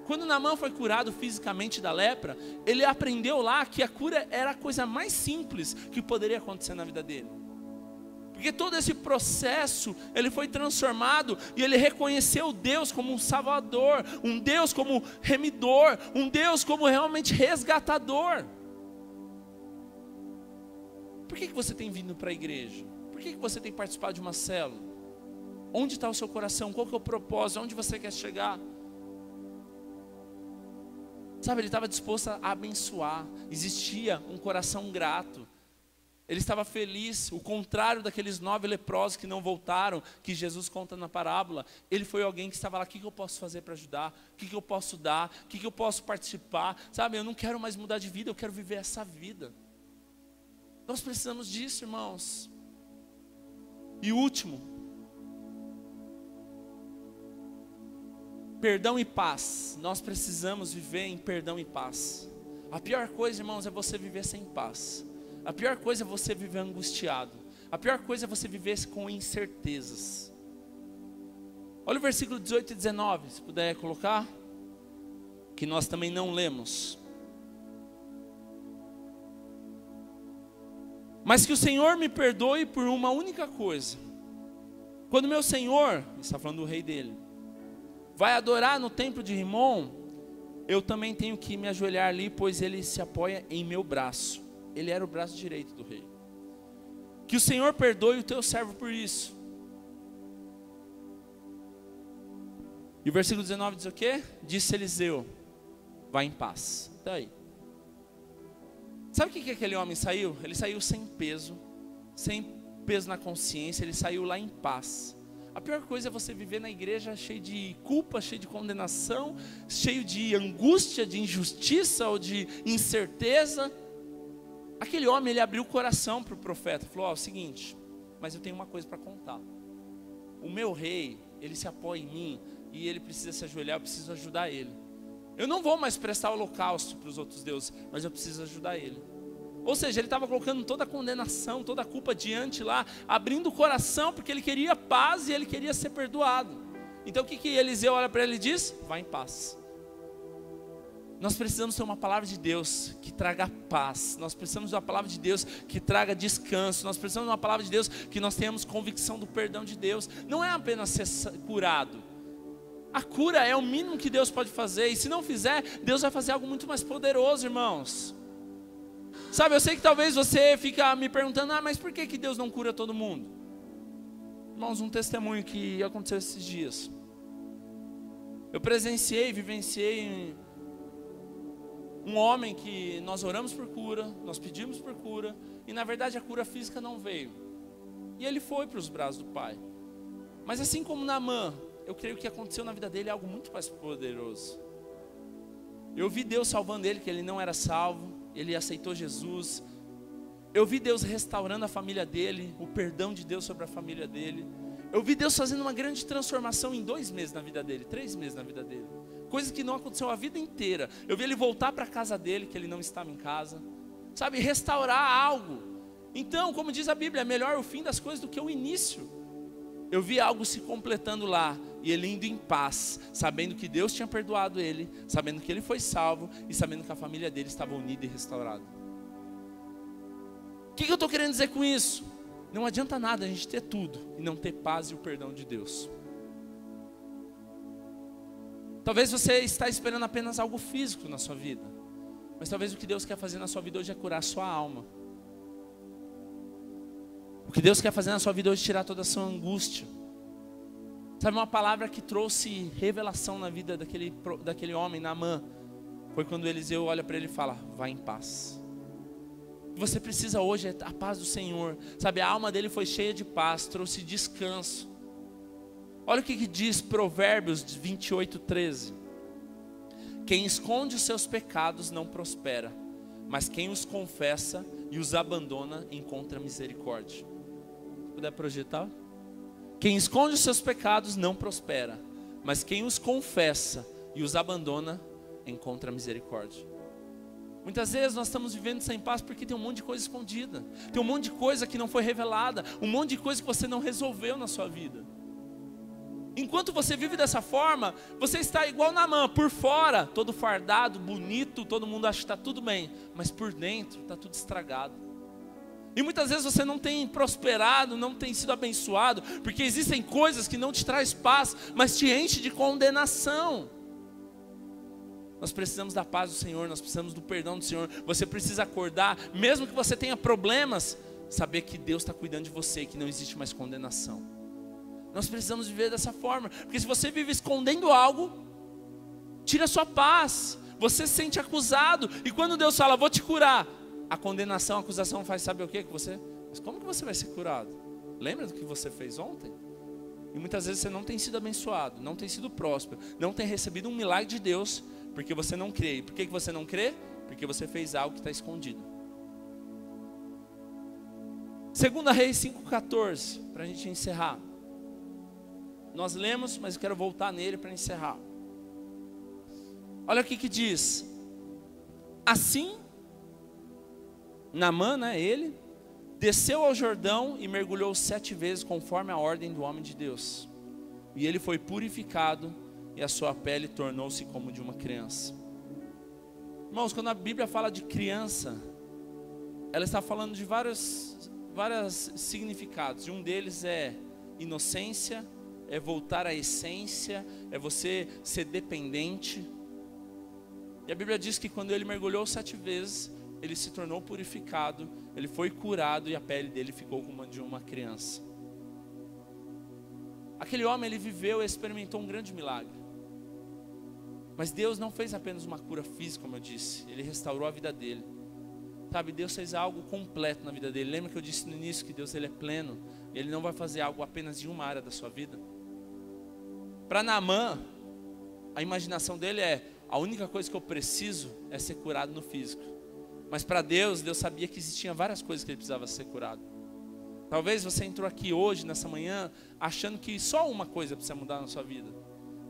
Quando Naamã foi curado fisicamente da lepra, ele aprendeu lá que a cura era a coisa mais simples que poderia acontecer na vida dele. Porque todo esse processo, ele foi transformado e ele reconheceu Deus como um salvador, um Deus como remidor, um Deus como realmente resgatador. Por que você tem vindo para a igreja? Por que você tem participado de uma célula? Onde está o seu coração? Qual que é o propósito? Onde você quer chegar? Ele estava disposto a abençoar, existia um coração grato, ele estava feliz, o contrário daqueles 9 leprosos que não voltaram, que Jesus conta na parábola. Ele foi alguém que estava lá, o que eu posso fazer para ajudar, o que eu posso dar, o que eu posso participar, eu não quero mais mudar de vida, eu quero viver essa vida. Nós precisamos disso, irmãos. E último, perdão e paz. Nós precisamos viver em perdão e paz. A pior coisa, irmãos, é você viver sem paz. A pior coisa é você viver angustiado. A pior coisa é você viver com incertezas. Olha o versículo 18 e 19, se puder colocar, que nós também não lemos. Mas que o Senhor me perdoe por uma única coisa. Quando meu Senhor, está falando do rei dele, vai adorar no templo de Rimon, eu também tenho que me ajoelhar ali, pois ele se apoia em meu braço. Ele era o braço direito do rei. Que o Senhor perdoe o teu servo por isso. E o versículo 19 diz o quê? Disse Eliseu, vai em paz. Até aí. Sabe o que aquele homem saiu? Ele saiu sem peso na consciência, ele saiu lá em paz. A pior coisa é você viver na igreja cheio de culpa, cheio de condenação, cheio de angústia, de injustiça ou de incerteza. Aquele homem, ele abriu o coração para o profeta, falou, ó, é o seguinte, mas eu tenho uma coisa para contar. O meu rei, ele se apoia em mim, e ele precisa se ajoelhar, eu preciso ajudar ele. Eu não vou mais prestar holocausto para os outros deuses, mas eu preciso ajudar ele. Ou seja, ele estava colocando toda a condenação, toda a culpa diante lá, abrindo o coração, porque ele queria paz e ele queria ser perdoado. Então o que Eliseu olha para ele e diz? Vá em paz. Nós precisamos ter uma palavra de Deus que traga paz. Nós precisamos de uma palavra de Deus que traga descanso. Nós precisamos de uma palavra de Deus que nós tenhamos convicção do perdão de Deus. Não é apenas ser curado. A cura é o mínimo que Deus pode fazer. E se não fizer, Deus vai fazer algo muito mais poderoso, irmãos. Sabe, eu sei que talvez você fica me perguntando, mas por que Deus não cura todo mundo? Irmãos, um testemunho que aconteceu esses dias. Eu presenciei, vivenciei um homem que nós oramos por cura, nós pedimos por cura, e na verdade a cura física não veio. E ele foi para os braços do Pai. Mas assim como Naamã, eu creio que aconteceu na vida dele algo muito mais poderoso. Eu vi Deus salvando ele, que ele não era salvo, ele aceitou Jesus. Eu vi Deus restaurando a família dele, o perdão de Deus sobre a família dele. Eu vi Deus fazendo uma grande transformação em 2 meses na vida dele, 3 meses na vida dele. Coisa que não aconteceu a vida inteira. Eu vi ele voltar para a casa dele, que ele não estava em casa. Sabe, restaurar algo. Então, como diz a Bíblia, é melhor o fim das coisas do que o início. Eu vi algo se completando lá, e ele indo em paz, sabendo que Deus tinha perdoado ele, sabendo que ele foi salvo, e sabendo que a família dele estava unida e restaurada. O que eu estou querendo dizer com isso? Não adianta nada a gente ter tudo, e não ter paz e o perdão de Deus. Talvez você está esperando apenas algo físico na sua vida, mas talvez o que Deus quer fazer na sua vida hoje é curar a sua alma. O que Deus quer fazer na sua vida hoje é tirar toda a sua angústia. Sabe, uma palavra que trouxe revelação na vida daquele homem, Naamã, foi quando Eliseu olha para ele e fala, vá em paz. O que você precisa hoje é a paz do Senhor. Sabe, a alma dele foi cheia de paz, trouxe descanso. Olha o que diz Provérbios 28:13. Quem esconde os seus pecados não prospera, mas quem os confessa e os abandona encontra misericórdia. Se puder projetar. Quem esconde os seus pecados não prospera, mas quem os confessa e os abandona encontra misericórdia. Muitas vezes nós estamos vivendo sem paz porque tem um monte de coisa escondida, tem um monte de coisa que não foi revelada, um monte de coisa que você não resolveu na sua vida. Enquanto você vive dessa forma, você está igual Naamã, por fora, todo fardado, bonito, todo mundo acha que está tudo bem, mas por dentro está tudo estragado. E muitas vezes você não tem prosperado, não tem sido abençoado, porque existem coisas que não te traz paz, mas te enche de condenação. Nós precisamos da paz do Senhor, nós precisamos do perdão do Senhor. Você precisa acordar, mesmo que você tenha problemas, saber que Deus está cuidando de você, que não existe mais condenação. Nós precisamos viver dessa forma, porque se você vive escondendo algo, tira a sua paz, você se sente acusado, e quando Deus fala, vou te curar, a condenação, a acusação faz, sabe o que você? Mas como que você vai ser curado? Lembra do que você fez ontem? E muitas vezes você não tem sido abençoado, não tem sido próspero, não tem recebido um milagre de Deus, porque você não crê. E por que você não crê? Porque você fez algo que está escondido. 2 Reis 5,14, para a gente encerrar. Nós lemos, mas eu quero voltar nele para encerrar. Olha o que diz. Assim, Naamã, ele, desceu ao Jordão e mergulhou 7 vezes conforme a ordem do homem de Deus. E ele foi purificado e a sua pele tornou-se como de uma criança. Irmãos, quando a Bíblia fala de criança, ela está falando de vários significados. E um deles é inocência, é voltar à essência, é você ser dependente. E a Bíblia diz que quando ele mergulhou 7 vezes, ele se tornou purificado, ele foi curado e a pele dele ficou como a de uma criança. Aquele homem, ele viveu e experimentou um grande milagre. Mas Deus não fez apenas uma cura física, como eu disse, ele restaurou a vida dele. Sabe, Deus fez algo completo na vida dele. Lembra que eu disse no início que Deus, ele é pleno, ele não vai fazer algo apenas em uma área da sua vida. Para Naamã, a imaginação dele é, a única coisa que eu preciso é ser curado no físico. Mas para Deus, Deus sabia que existiam várias coisas que ele precisava ser curado. Talvez você entrou aqui hoje, nessa manhã, achando que só uma coisa precisa mudar na sua vida.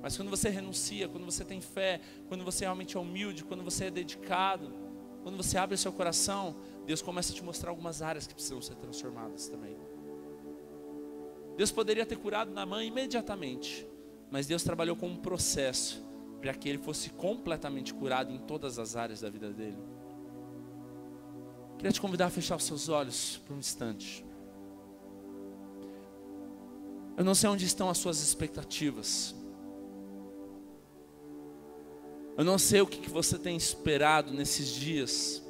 Mas quando você renuncia, quando você tem fé, quando você realmente é humilde, quando você é dedicado, quando você abre o seu coração, Deus começa a te mostrar algumas áreas que precisam ser transformadas também. Deus poderia ter curado Naamã imediatamente, mas Deus trabalhou com um processo para que ele fosse completamente curado em todas as áreas da vida dele. Queria te convidar a fechar os seus olhos por um instante. Eu não sei onde estão as suas expectativas. Eu não sei o que você tem esperado nesses dias.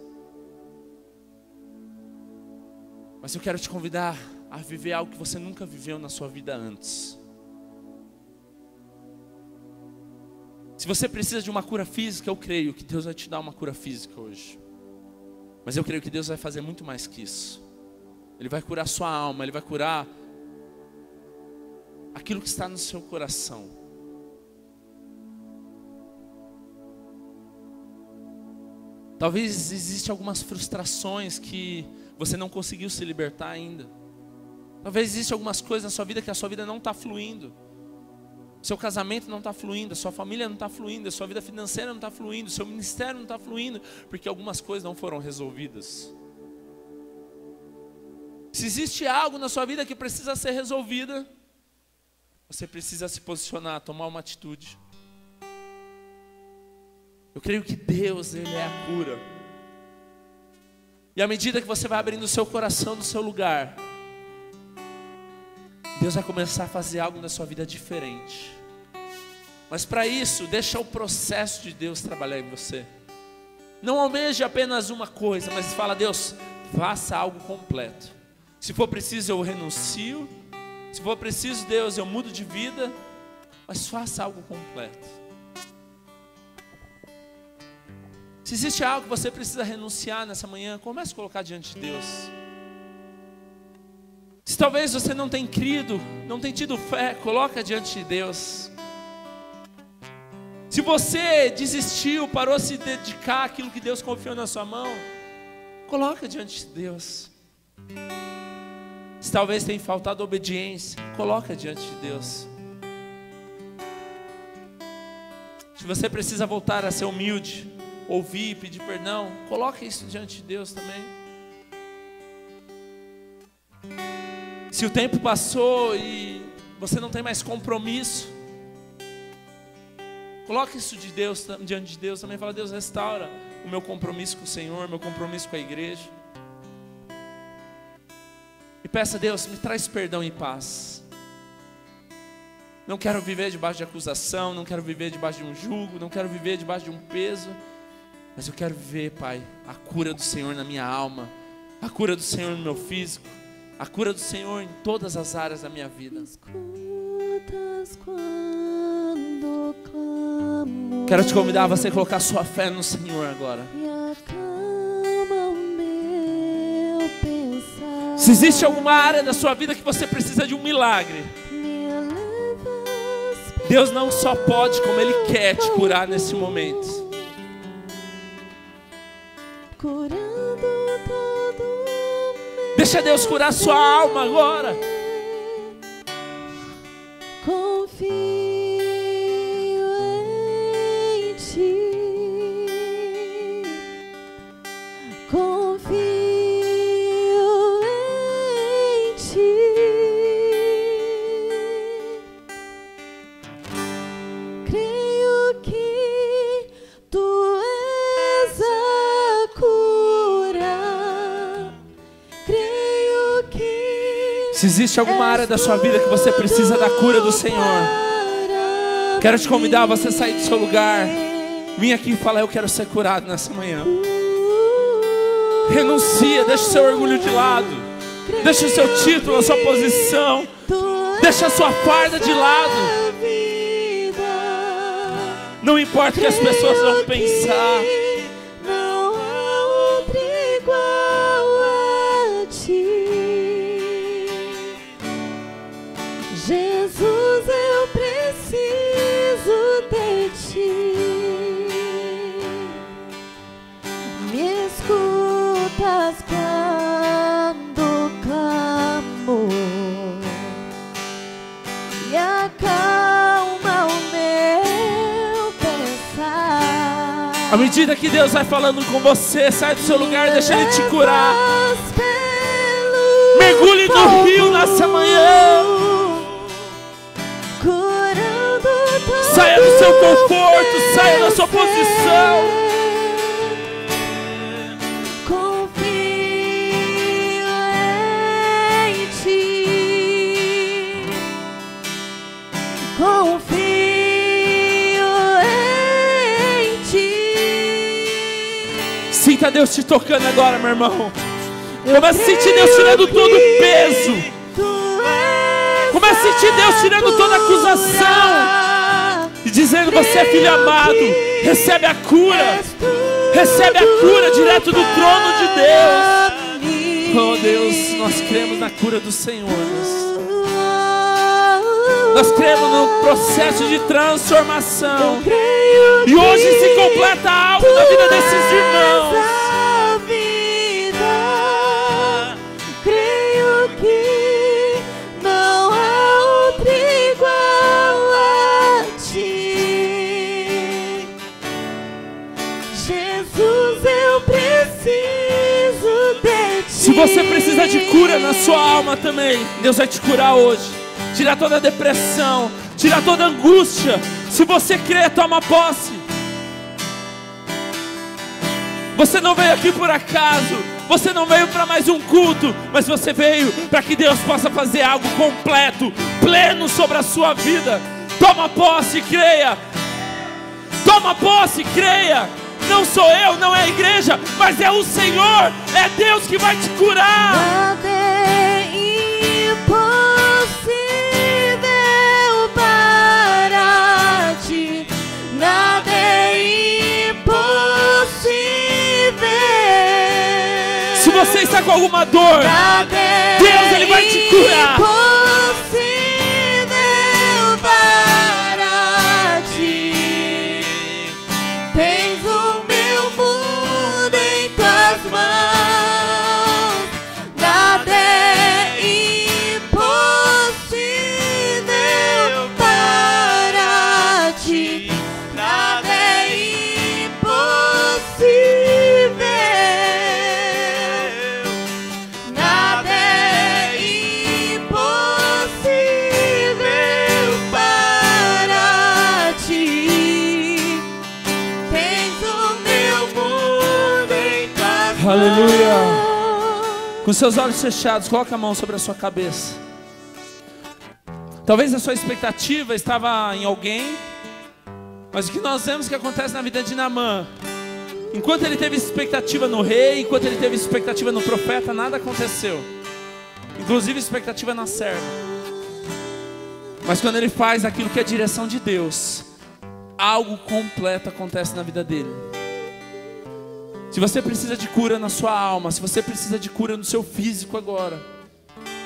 Mas eu quero te convidar a viver algo que você nunca viveu na sua vida antes. Se você precisa de uma cura física, eu creio que Deus vai te dar uma cura física hoje. Mas eu creio que Deus vai fazer muito mais que isso. Ele vai curar sua alma, Ele vai curar aquilo que está no seu coração. Talvez existam algumas frustrações que você não conseguiu se libertar ainda. Talvez existam algumas coisas na sua vida que a sua vida não está fluindo. Seu casamento não está fluindo, a sua família não está fluindo, a sua vida financeira não está fluindo, o seu ministério não está fluindo, porque algumas coisas não foram resolvidas. Se existe algo na sua vida que precisa ser resolvida, você precisa se posicionar, tomar uma atitude. Eu creio que Deus, Ele é a cura. E à medida que você vai abrindo o seu coração no seu lugar, Deus vai começar a fazer algo na sua vida diferente. Mas para isso, deixa o processo de Deus trabalhar em você. Não almeje apenas uma coisa, mas fala: Deus, faça algo completo. Se for preciso, eu renuncio. Se for preciso, Deus, eu mudo de vida. Mas faça algo completo. Se existe algo que você precisa renunciar nessa manhã, comece a colocar diante de Deus. Se talvez você não tenha crido, não tenha tido fé, coloca diante de Deus. Se você desistiu, parou de se dedicar àquilo que Deus confiou na sua mão, coloca diante de Deus. Se talvez tenha faltado obediência, coloca diante de Deus. Se você precisa voltar a ser humilde, ouvir, pedir perdão, coloca isso diante de Deus também. Se o tempo passou e você não tem mais compromisso, coloque isso diante de Deus também. Fala: Deus, restaura o meu compromisso com o Senhor, meu compromisso com a igreja. E peça: Deus, me traz perdão e paz. Não quero viver debaixo de acusação, não quero viver debaixo de um jugo, não quero viver debaixo de um peso. Mas eu quero viver, Pai, a cura do Senhor na minha alma, a cura do Senhor no meu físico, a cura do Senhor em todas as áreas da minha vida. Quero te convidar a você colocar sua fé no Senhor agora. Se existe alguma área da sua vida que você precisa de um milagre, Deus não só pode, como Ele quer te curar nesse momento. Deixa Deus curar sua alma agora. Confio em Ti. Confio em Ti. Creio que Tu és a cura. Creio que Se existe alguma área da sua vida que você precisa da cura do Senhor, quero te convidar a você sair do seu lugar, vir aqui e falar: eu quero ser curado nessa manhã. Renuncia, deixa o seu orgulho de lado, deixa o seu título, a sua posição, deixa a sua farda de lado. Não importa o que as pessoas vão pensar. não há outro igual a Ti. Jesus, eu preciso de Ti. Me escuta. À medida que Deus vai falando com você, sai do seu lugar e deixa Ele te curar. Mergulhe no rio nessa manhã. Saia do seu conforto, saia da sua posição. Confio em Ti. Confio em Ti. Sinta Deus te tocando agora, meu irmão. Comece a sentir Deus tirando todo o peso. Comece a sentir Deus tirando toda a acusação. E dizendo: você é filho amado. Recebe a cura. Recebe a cura direto do trono de Deus. Oh Deus, nós cremos na cura do Senhor. Nós cremos no processo de transformação. E hoje se completa algo na vida desses irmãos. Se você precisa de cura na sua alma também, Deus vai te curar hoje. Tirar toda a depressão, tirar toda a angústia. Se você crê, toma posse. Você não veio aqui por acaso. Você não veio para mais um culto, mas você veio para que Deus possa fazer algo completo, pleno sobre a sua vida. Toma posse e creia. Toma posse e creia. Não sou eu, não é a igreja, mas é o Senhor, é Deus que vai te curar. Nada é impossível para Ti. Nada é impossível. Se você está com alguma dor, Deus Ele vai te curar. Impossível para Ti. Tens o meu mundo em Tuas mãos. Nada é impossível para Ti. Nada é impossível. Nada é impossível para Ti. Tens o meu mundo em Tuas mãos. Aleluia. Com seus olhos fechados, coloque a mão sobre a sua cabeça. Talvez a sua expectativa estava em alguém, mas o que nós vemos que acontece na vida de Naamã, enquanto ele teve expectativa no rei, enquanto ele teve expectativa no profeta, nada aconteceu. Inclusive expectativa na serva. Mas quando ele faz aquilo que é a direção de Deus, algo completo acontece na vida dele. Se você precisa de cura na sua alma, se você precisa de cura no seu físico agora,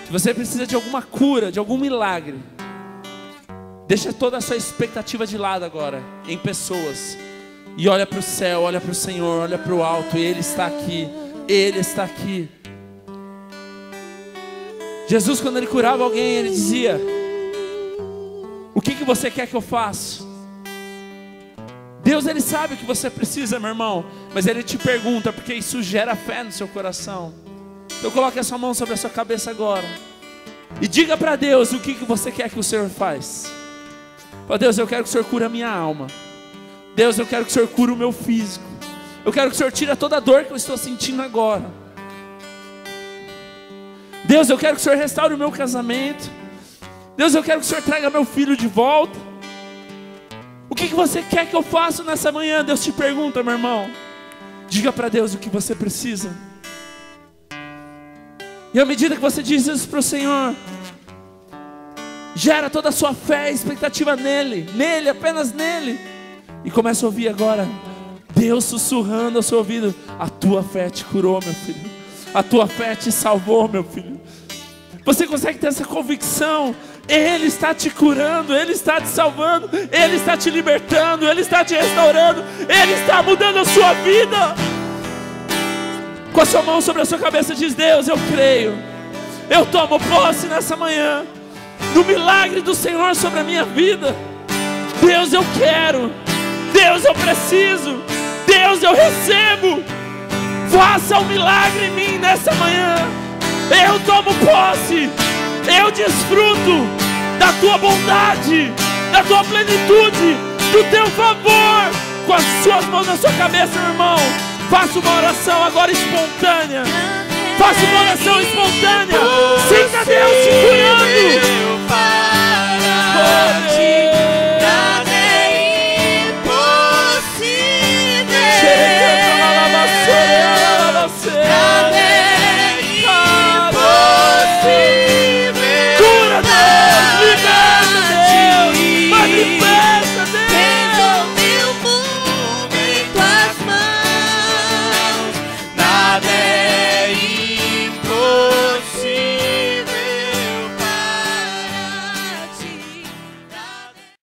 se você precisa de alguma cura, de algum milagre, deixa toda a sua expectativa de lado agora, em pessoas, e olha para o céu, olha para o Senhor, olha para o alto. Ele está aqui, Ele está aqui. Jesus, quando Ele curava alguém, Ele dizia: o que você quer que eu faça? Deus, Ele sabe o que você precisa, meu irmão, mas Ele te pergunta, porque isso gera fé no seu coração. Então coloque a sua mão sobre a sua cabeça agora e diga para Deus o que você quer que o Senhor faz. Ó Deus, eu quero que o Senhor cure a minha alma. Deus, eu quero que o Senhor cure o meu físico. Eu quero que o Senhor tire toda a dor que eu estou sentindo agora. Deus, eu quero que o Senhor restaure o meu casamento. Deus, eu quero que o Senhor traga meu filho de volta. O que você quer que eu faça nessa manhã? Deus te pergunta, meu irmão. Diga para Deus o que você precisa. E à medida que você diz isso para o Senhor, gera toda a sua fé e expectativa nele. Nele, apenas nele. E começa a ouvir agora Deus sussurrando ao seu ouvido: a tua fé te curou, meu filho. A tua fé te salvou, meu filho. Você consegue ter essa convicção? Ele está te curando, Ele está te salvando, Ele está te libertando, Ele está te restaurando, Ele está mudando a sua vida. Com a sua mão sobre a sua cabeça diz: Deus, eu creio. Eu tomo posse nessa manhã do milagre do Senhor sobre a minha vida. Deus, eu quero. Deus, eu preciso. Deus, eu recebo. Faça um milagre em mim nessa manhã. Eu tomo posse. Eu desfruto da tua bondade, da tua plenitude, do teu favor. Com as suas mãos na sua cabeça, meu irmão, faça uma oração agora espontânea. Faça uma oração espontânea. Sinta Deus.